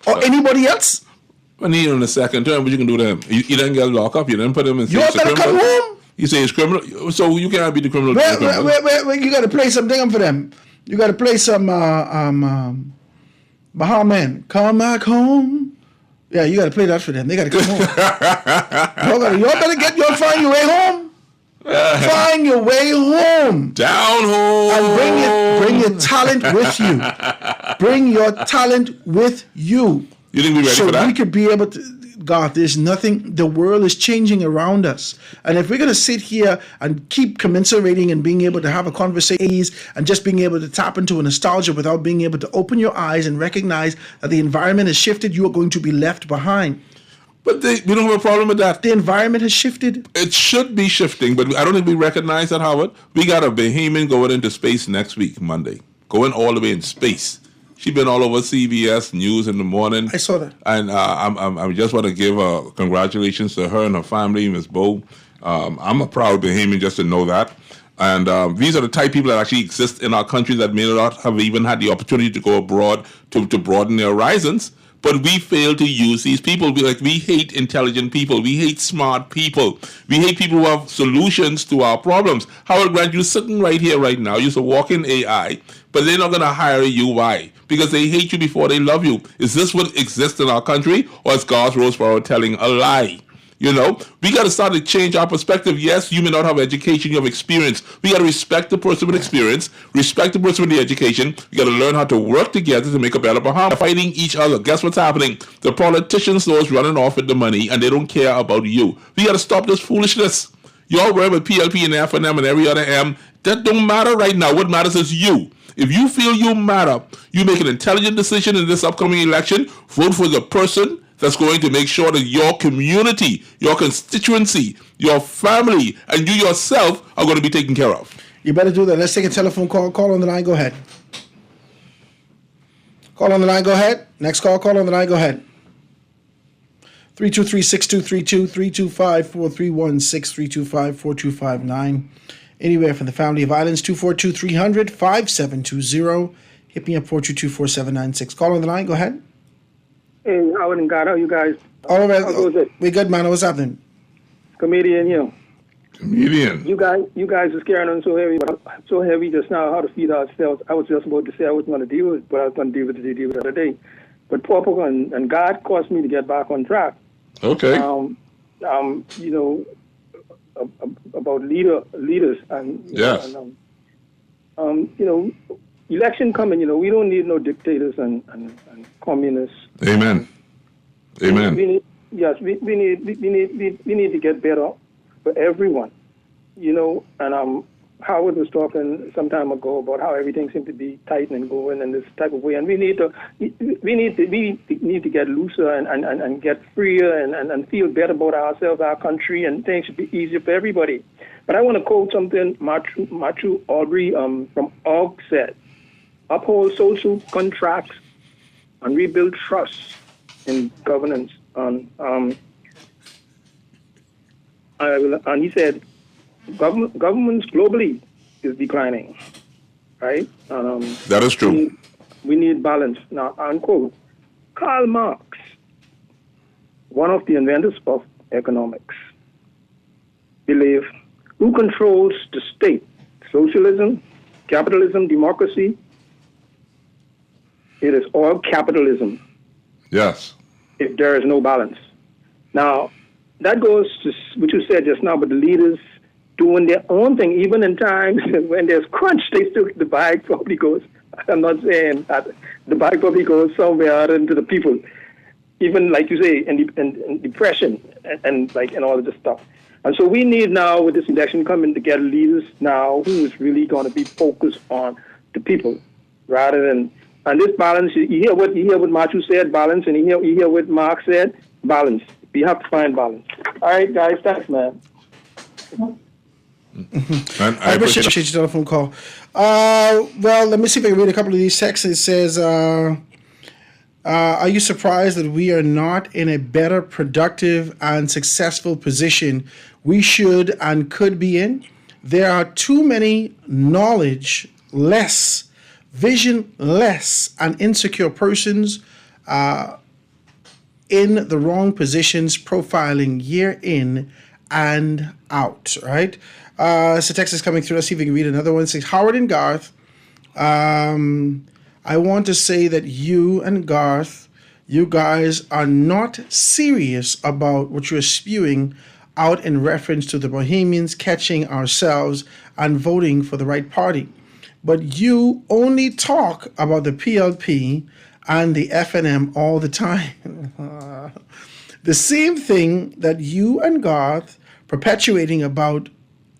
Or anybody else? When he's in the second term, what you can do to him? You didn't get locked up, you didn't put him in. You better come home. You say he's criminal, so you can't be the criminal. Wait, you got to play something for them. You got to play some Bahamian. Come back home. Yeah, you got to play that for them. They got to come home. Y'all better find your way home. Find your way home. Down home. And bring your talent with you. Bring your talent with you. You think we're ready for that? So we could be able to. God, there's nothing. The world is changing around us. And if we're going to sit here and keep commiserating and being able to have a conversation and just being able to tap into a nostalgia without being able to open your eyes and recognize that the environment has shifted, you are going to be left behind. But we don't have a problem with that. The environment has shifted. It should be shifting, but I don't think we recognize that, Howard. We got a Bahamian going into space next week, Monday. Going all the way in space. She's been all over CBS News in the morning. I saw that. And I just want to give congratulations to her and her family, Ms. Bo. I'm a proud Bahamian just to know that. And these are the type of people that actually exist in our country that may not have even had the opportunity to go abroad to broaden their horizons. But we fail to use these people. We hate intelligent people. We hate smart people. We hate people who have solutions to our problems. Howard Grant, you're sitting right here right now. You're a walking AI, but they're not going to hire you. Why? Because they hate you before they love you. Is this what exists in our country? Or is Garth Roseborough telling a lie? You know, we got to start to change our perspective. Yes, you may not have education, you have experience. We got to respect the person with experience, respect the person with the education. We got to learn how to work together to make a better Bahamas. Fighting each other. Guess what's happening? The politicians, those running off with the money, and they don't care about you. We got to stop this foolishness. Y'all worry about PLP and F&M and every other M. That don't matter right now. What matters is you. If you feel you matter, you make an intelligent decision in this upcoming election. Vote for the person that's going to make sure that your community, your constituency, your family, and you yourself are going to be taken care of. You better do that. Let's take a telephone call. Call on the line. Go ahead. Call on the line. Go ahead. Next call. Call on the line. Go ahead. 323-6232, 325-431-6, 325-4259. Anywhere from the Family of Islands, 242-300-5720. Hit me up, 422-4796. Call on the line. Go ahead. Hey, Howard and God, how you guys? All right. We good, man. What's happening? Comedian, you. Comedian. You guys are scaring us so heavy just now, how to feed ourselves. I was just about to say I wasn't going to deal with it, but I was going to deal with it the other day. But Papa and God caused me to get back on track. Okay. About leaders and yes. Election coming. We don't need no dictators and communists. Amen. Amen. We need to get better for everyone. And Howard was talking some time ago about how everything seems to be tight and going in this type of way, and we need to get looser and get freer and feel better about ourselves, our country, and things should be easier for everybody. But I want to quote something Matthew Aubrey from OG said: "Uphold social contracts and rebuild trust in governance." And he said, governments globally is declining, right? That is true. We need balance. Now, unquote. Karl Marx, one of the inventors of economics, believed, who controls the state? Socialism, capitalism, democracy? It is all capitalism. Yes. If there is no balance. Now, that goes to what you said just now, but the leaders doing their own thing, even in times when there's crunch, the bag probably goes, I'm not saying that, the bag probably goes somewhere out into the people. Even, like you say, in depression and all of this stuff. And so we need now, with this election coming, to get leaders now who is really going to be focused on the people rather than, and this balance, you hear what Matthew said, balance, and you hear what Mark said, balance. We have to find balance. All right, guys, thanks, man. I appreciate your telephone call. Well, let me see if I can read a couple of these texts. It says, are you surprised that we are not in a better, productive, and successful position we should and could be in? There are too many knowledge-less, vision-less, and insecure persons in the wrong positions, profiling year in and out, right? So text is coming through. Let's see if we can read another one. It says, Howard and Garth, I want to say that you and Garth, you guys are not serious about what you're spewing out in reference to the Bohemians catching ourselves and voting for the right party. But you only talk about the PLP and the F&M all the time. The same thing that you and Garth perpetuating about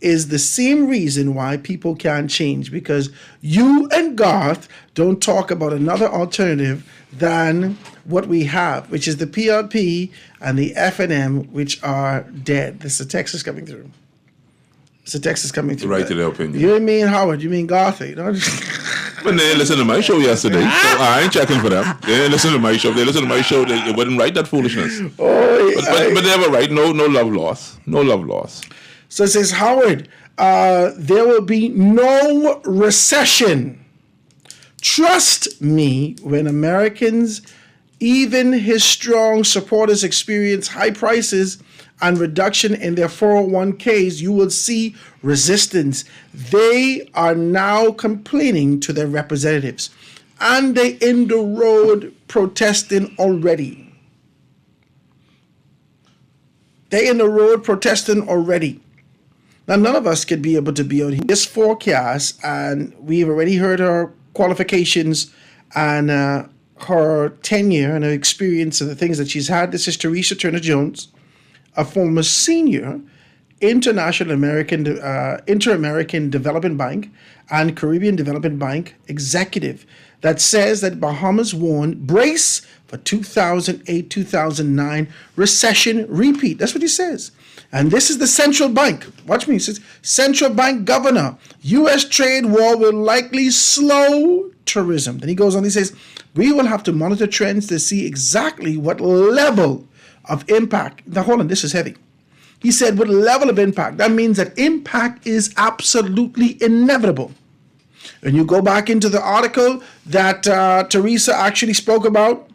is the same reason why people can't change, because you and Garth don't talk about another alternative than what we have, which is the PLP and the F&M, which are dead. This is a text is coming through. It's a text is coming through. Right to their opinion. You didn't mean Howard, you mean Garth, you know? But they listened to my show yesterday, so I ain't checking for them. They didn't listen to my show. They listened to my show. They wouldn't write that foolishness. But they were right. No love lost. No love lost. So it says, Howard, there will be no recession. Trust me, when Americans, even his strong supporters, experience high prices and reduction in their 401ks, you will see resistance. They are now complaining to their representatives, and they in the road protesting already. They in the road protesting already. Now, none of us could be able to be on this forecast, and we've already heard her qualifications and her tenure and her experience and the things that she's had. This is Teresa Turner Jones, a former senior Inter-American Development Bank and Caribbean Development Bank executive that says that Bahamas warned brace for 2008-2009 recession repeat. That's what he says. And this is the central bank. Watch me. It says, central bank governor, U.S. trade war will likely slow tourism. Then he goes on, he says, we will have to monitor trends to see exactly what level of impact. Now, hold on, this is heavy. He said, what level of impact? That means that impact is absolutely inevitable. And you go back into the article that Teresa actually spoke about,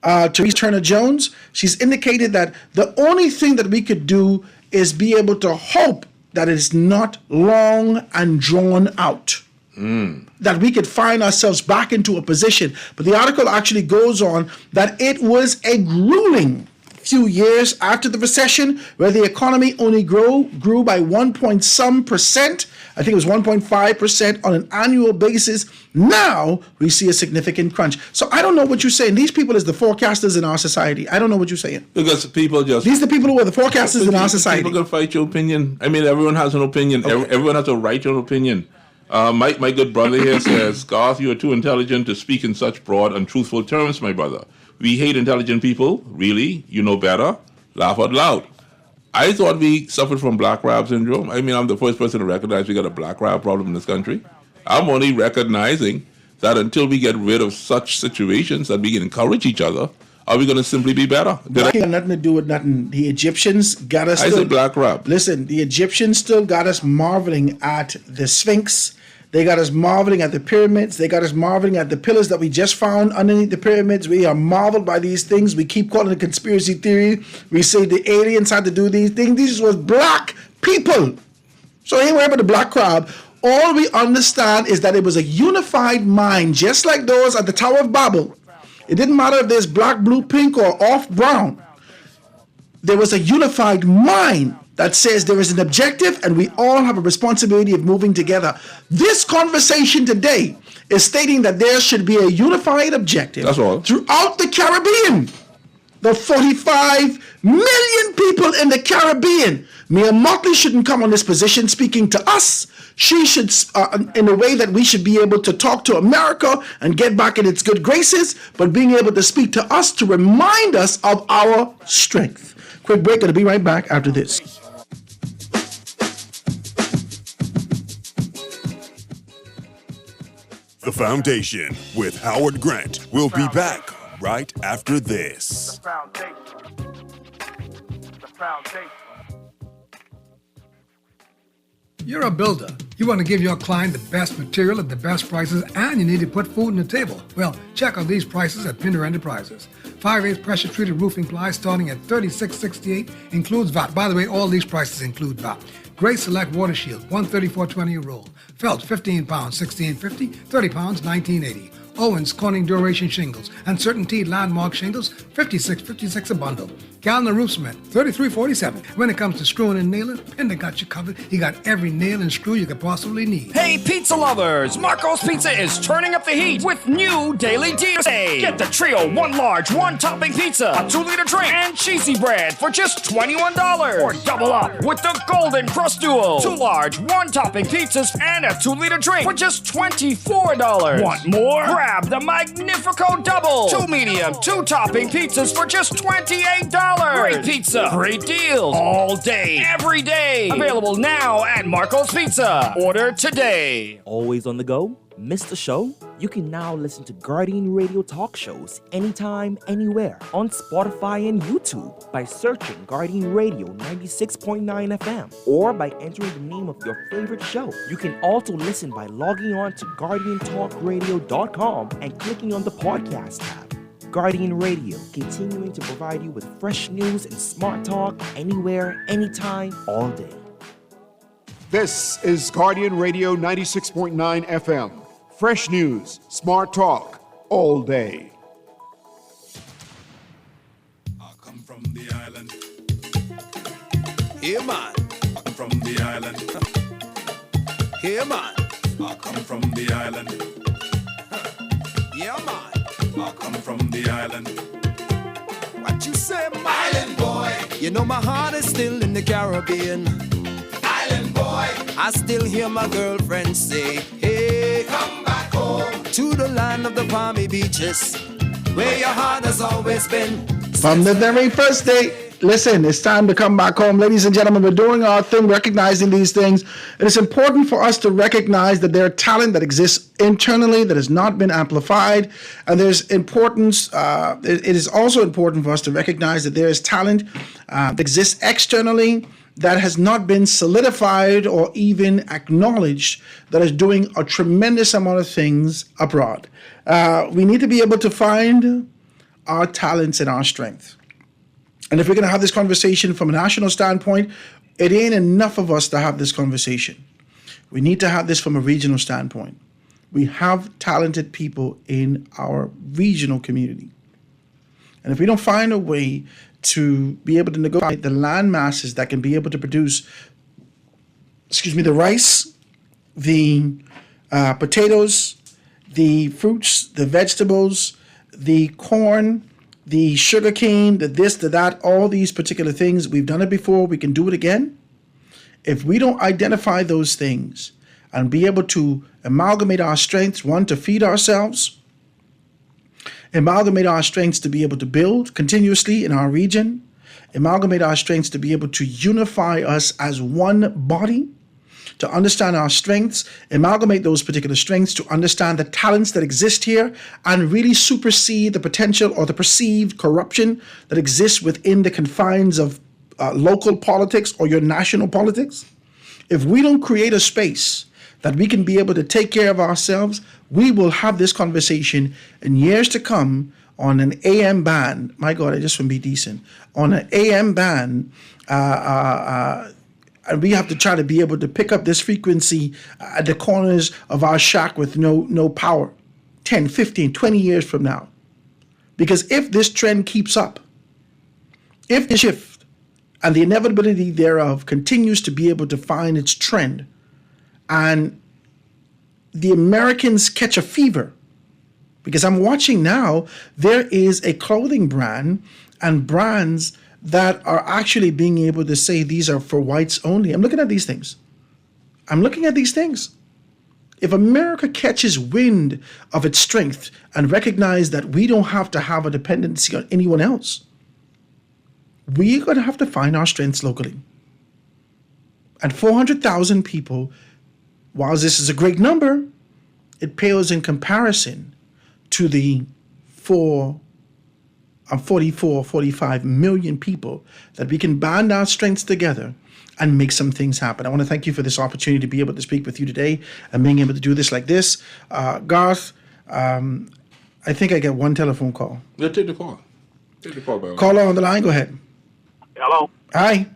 Teresa Turner Jones, she's indicated that the only thing that we could do is be able to hope that it is not long and drawn out. That we could find ourselves back into a position. But the article actually goes on that it was a grueling few years after the recession where the economy only grew by 1.some%. I think it was 1.5% on an annual basis. Now we see a significant crunch. So I don't know what you're saying. These people is the forecasters in our society. I don't know what you're saying. Because people just... These are the people who are the forecasters in our society. People can fight your opinion. I mean, everyone has an opinion. Okay. Everyone has a right to an opinion. My good brother here says, Garth, you are too intelligent to speak in such broad and truthful terms, my brother. We hate intelligent people. Really? You know better? Laugh out loud. I thought we suffered from black rab syndrome. I mean, I'm the first person to recognize we got a black rab problem in this country. I'm only recognizing that until we get rid of such situations that we can encourage each other, are we going to simply be better? Black got nothing to do with nothing. The Egyptians got us... I said black rab. Listen, the Egyptians still got us marveling at the Sphinx. They got us marveling at the pyramids. They got us marveling at the pillars that we just found underneath the pyramids. We are marveled by these things. We keep calling it conspiracy theory. We say the aliens had to do these things. These was black people. So anyway, about the black crowd, all we understand is that it was a unified mind, just like those at the Tower of Babel. It didn't matter if there's black, blue, pink, or off brown. There was a unified mind that says there is an objective and we all have a responsibility of moving together. This conversation today is stating that there should be a unified objective. That's all. Throughout the Caribbean. The 45 million people in the Caribbean. Mia Mottley shouldn't come on this position speaking to us. She should, in a way that we should be able to talk to America and get back in its good graces, but being able to speak to us to remind us of our strength. Quick break, gonna be right back after this. The Foundation with Howard Grant will be back right after this. The Foundation. You're a builder. You want to give your client the best material at the best prices, and you need to put food on the table. Well, check out these prices at Pinder Enterprises. 5/8 pressure-treated roofing ply starting at $36.68, includes VAT. By the way, all these prices include VAT. Great Select Water Shield, $134.20 a roll. Felt, 15 pounds, $16.50, 30 pounds, $19.80. Owens Corning Duration Shingles and Certainty Landmark Shingles, $56.56 a bundle. Gallon Roof Cement, $33.47. When it comes to screwing and nailing, Pinder got you covered. He got every nail and screw you could possibly need. Hey, pizza lovers! Marco's Pizza is turning up the heat with new daily deals. Get the trio 1 large, 1 topping pizza, a 2-liter drink, and cheesy bread for just $21. Or double up with the Golden Crust Duo. 2 large, 1 topping pizzas and a 2-liter drink for just $24. Want more? Grab the Magnifico Double. 2 medium, 2 topping pizzas for just $28. Great pizza, great deals, all day, every day. Available now at Marco's Pizza. Order today. Always on the go? Missed the show? You can now listen to Guardian Radio talk shows anytime, anywhere on Spotify and YouTube by searching Guardian Radio 96.9 FM or by entering the name of your favorite show. You can also listen by logging on to GuardianTalkRadio.com and clicking on the podcast tab. Guardian Radio, continuing to provide you with fresh news and smart talk anywhere, anytime, all day. This is Guardian Radio 96.9 FM. Fresh news, smart talk, all day. I come from the island. Here, man. I come from the island. Here, man. I come from the island. Yeah, man. I come from the island. What you say, man? Island boy. You know know my heart is still in the Caribbean. Island boy. I still hear my girlfriend say, hey, come back home to the land of the palmy beaches, where your heart has always been. From the very first day. Listen, it's time to come back home. Ladies and gentlemen, we're doing our thing, recognizing these things. It is important for us to recognize that there are talent that exists internally that has not been amplified. And there's importance, it is also important for us to recognize that there is talent that exists externally that has not been solidified or even acknowledged, that is doing a tremendous amount of things abroad. We need to be able to find our talents and our strengths. And if we're going to have this conversation from a national standpoint, it ain't enough of us to have this conversation. We need to have this from a regional standpoint. We have talented people in our regional community. And if we don't find a way to be able to negotiate the land masses that can be able to produce, the rice, the potatoes, the fruits, the vegetables, the corn, the sugar cane, the this, the that, all these particular things. We've done it before. We can do it again. If we don't identify those things and be able to amalgamate our strengths, one, to feed ourselves, amalgamate our strengths to be able to build continuously in our region, amalgamate our strengths to be able to unify us as one body, to understand our strengths, amalgamate those particular strengths, to understand the talents that exist here, and really supersede the potential or the perceived corruption that exists within the confines of local politics or your national politics. If we don't create a space that we can be able to take care of ourselves, we will have this conversation in years to come on an AM band. My God, I just want to be decent. On an AM band, and we have to try to be able to pick up this frequency at the corners of our shack with no power 10, 15, 20 years from now. Because if this trend keeps up, if the shift and the inevitability thereof continues to be able to find its trend, and the Americans catch a fever, because I'm watching now, there is a clothing brand and brands that are actually being able to say these are for whites only. I'm looking at these things. If America catches wind of its strength and recognize that we don't have to have a dependency on anyone else, we're going to have to find our strengths locally. And 400,000 people, while this is a great number, it pales in comparison to the 45 million people that we can band our strengths together and make some things happen. I want to thank you for this opportunity to be able to speak with you today and being able to do this like this. Garth, I think I get one telephone call. Yeah, take the call. Caller on the line, go ahead. Hello. Hi.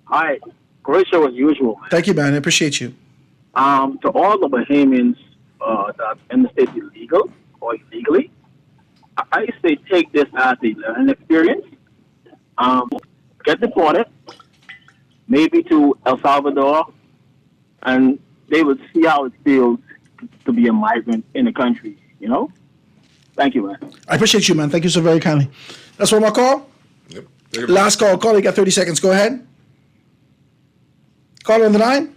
Hi. Great show as usual. Thank you, man. I appreciate you. To all the Bahamians that in the state illegal or illegally, I say take this as a learning experience. Get deported, maybe to El Salvador, and they would see how it feels to be a migrant in the country, you know? Thank you, man. I appreciate you, man. Thank you so very kindly. That's one more call? Yep. Last call. Caller, you got 30 seconds. Go ahead. Caller on the line?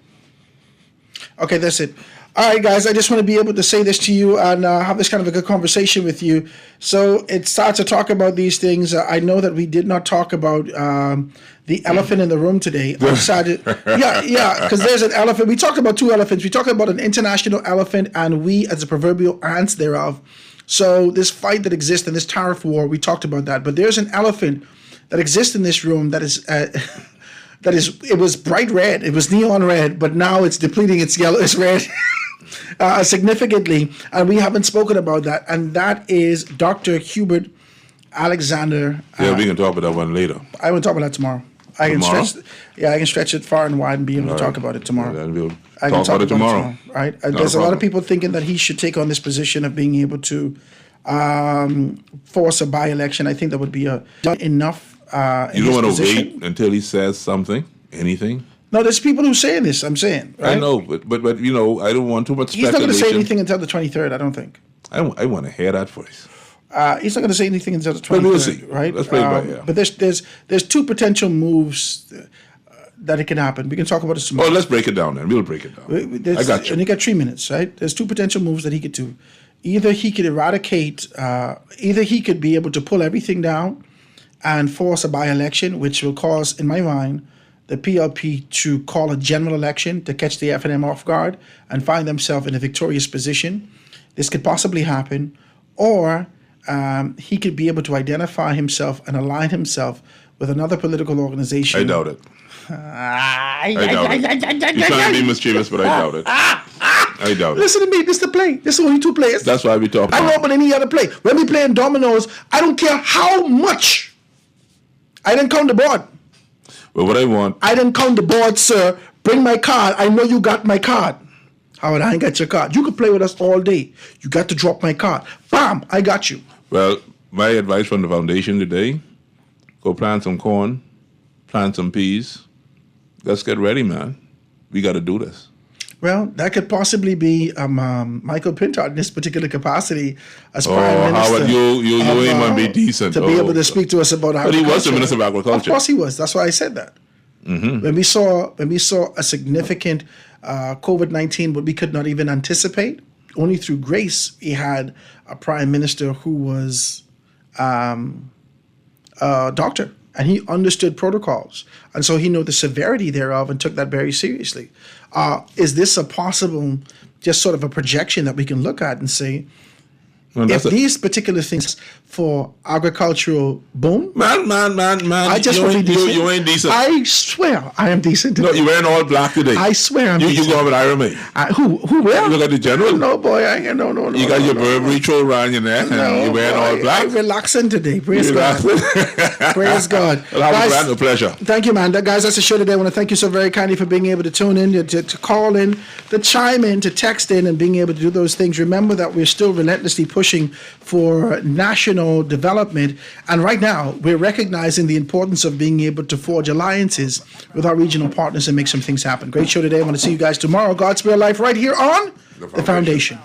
Okay, that's it. All right, guys, I just want to be able to say this to you and have this kind of a good conversation with you. So it starts to talk about these things. I know that we did not talk about the elephant in the room today. I decided, because there's an elephant. We talked about two elephants. We talked about an international elephant and we as the proverbial ants thereof. So this fight that exists in this tariff war, we talked about that. But there's an elephant that exists in this room that is... it was bright red. It was neon red, but now it's depleting its yellowish red significantly, and we haven't spoken about that. And that is Dr. Hubert Alexander. Yeah, we can talk about that one later. I will talk about that tomorrow. I can stretch it far and wide and be able to talk about it tomorrow. Then we'll I can talk about it tomorrow. Right? There's a lot of people thinking that he should take on this position of being able to force a by-election. I think that would be enough. You don't want to wait until he says something, anything? No, there's people who saying this, I'm saying. Right? I know, but you know, I don't want too much speculation. He's not going to say anything until the 23rd, I don't think. I want to hear that voice. He's not going to say anything until the 23rd, But we'll see. right? Let's play it by ear. But there's two potential moves that it can happen. We can talk about this tomorrow. Oh, let's break it down then. We'll break it down. I got you. And you got 3 minutes, right? There's two potential moves that he could do. Either he could eradicate, either he could be able to pull everything down and force a by-election, which will cause, in my mind, the PLP to call a general election to catch the FNM off guard and find themselves in a victorious position. This could possibly happen. Or he could be able to identify himself and align himself with another political organization. I doubt it. I doubt it. You're trying to be mischievous, but I doubt it. I doubt it. Listen to me. This is the play. This is only 2 players. That's why we talk. I don't open any other play. When we playing dominoes, I don't care how much. I didn't count the board. But what I want. I didn't count the board, sir. Bring my card. I know you got my card. Howard, I ain't got your card. You can play with us all day. You got to drop my card. Bam! I got you. Well, my advice from the foundation today: go plant some corn, plant some peas. Let's get ready, man. We got to do this. Well, that could possibly be Michael Pintard in this particular capacity as Prime Minister. Howard, you ain't gonna be decent. To be able to speak to us about agriculture. But he was the Minister of Agriculture. Of course he was. That's why I said that. Mm-hmm. When we saw a significant COVID-19, what we could not even anticipate, only through grace, we had a Prime Minister who was a doctor. And he understood protocols. And so he knew the severity thereof and took that very seriously. Is this a possible, just sort of a projection that we can look at and say, if these particular things for agricultural boom? Man. I just want to be decent. You ain't decent. I swear I am decent today. No, you're wearing all black today. I swear I'm decent. You go with Iron Man. Who where? Look at the general. No, boy, I ain't. No. You got your Burberry throw around your neck and you're wearing all black. I'm relaxing today. Praise God. Praise God. Well, guys, a pleasure. Thank you, man. Guys, that's the show today. I want to thank you so very kindly for being able to tune in, to call in, to chime in, to text in, and being able to do those things. Remember that we're still relentlessly pushing for national development. And right now, we're recognizing the importance of being able to forge alliances with our regional partners and make some things happen. Great show today. I want to see you guys tomorrow. God's Real Life right here on The Foundation.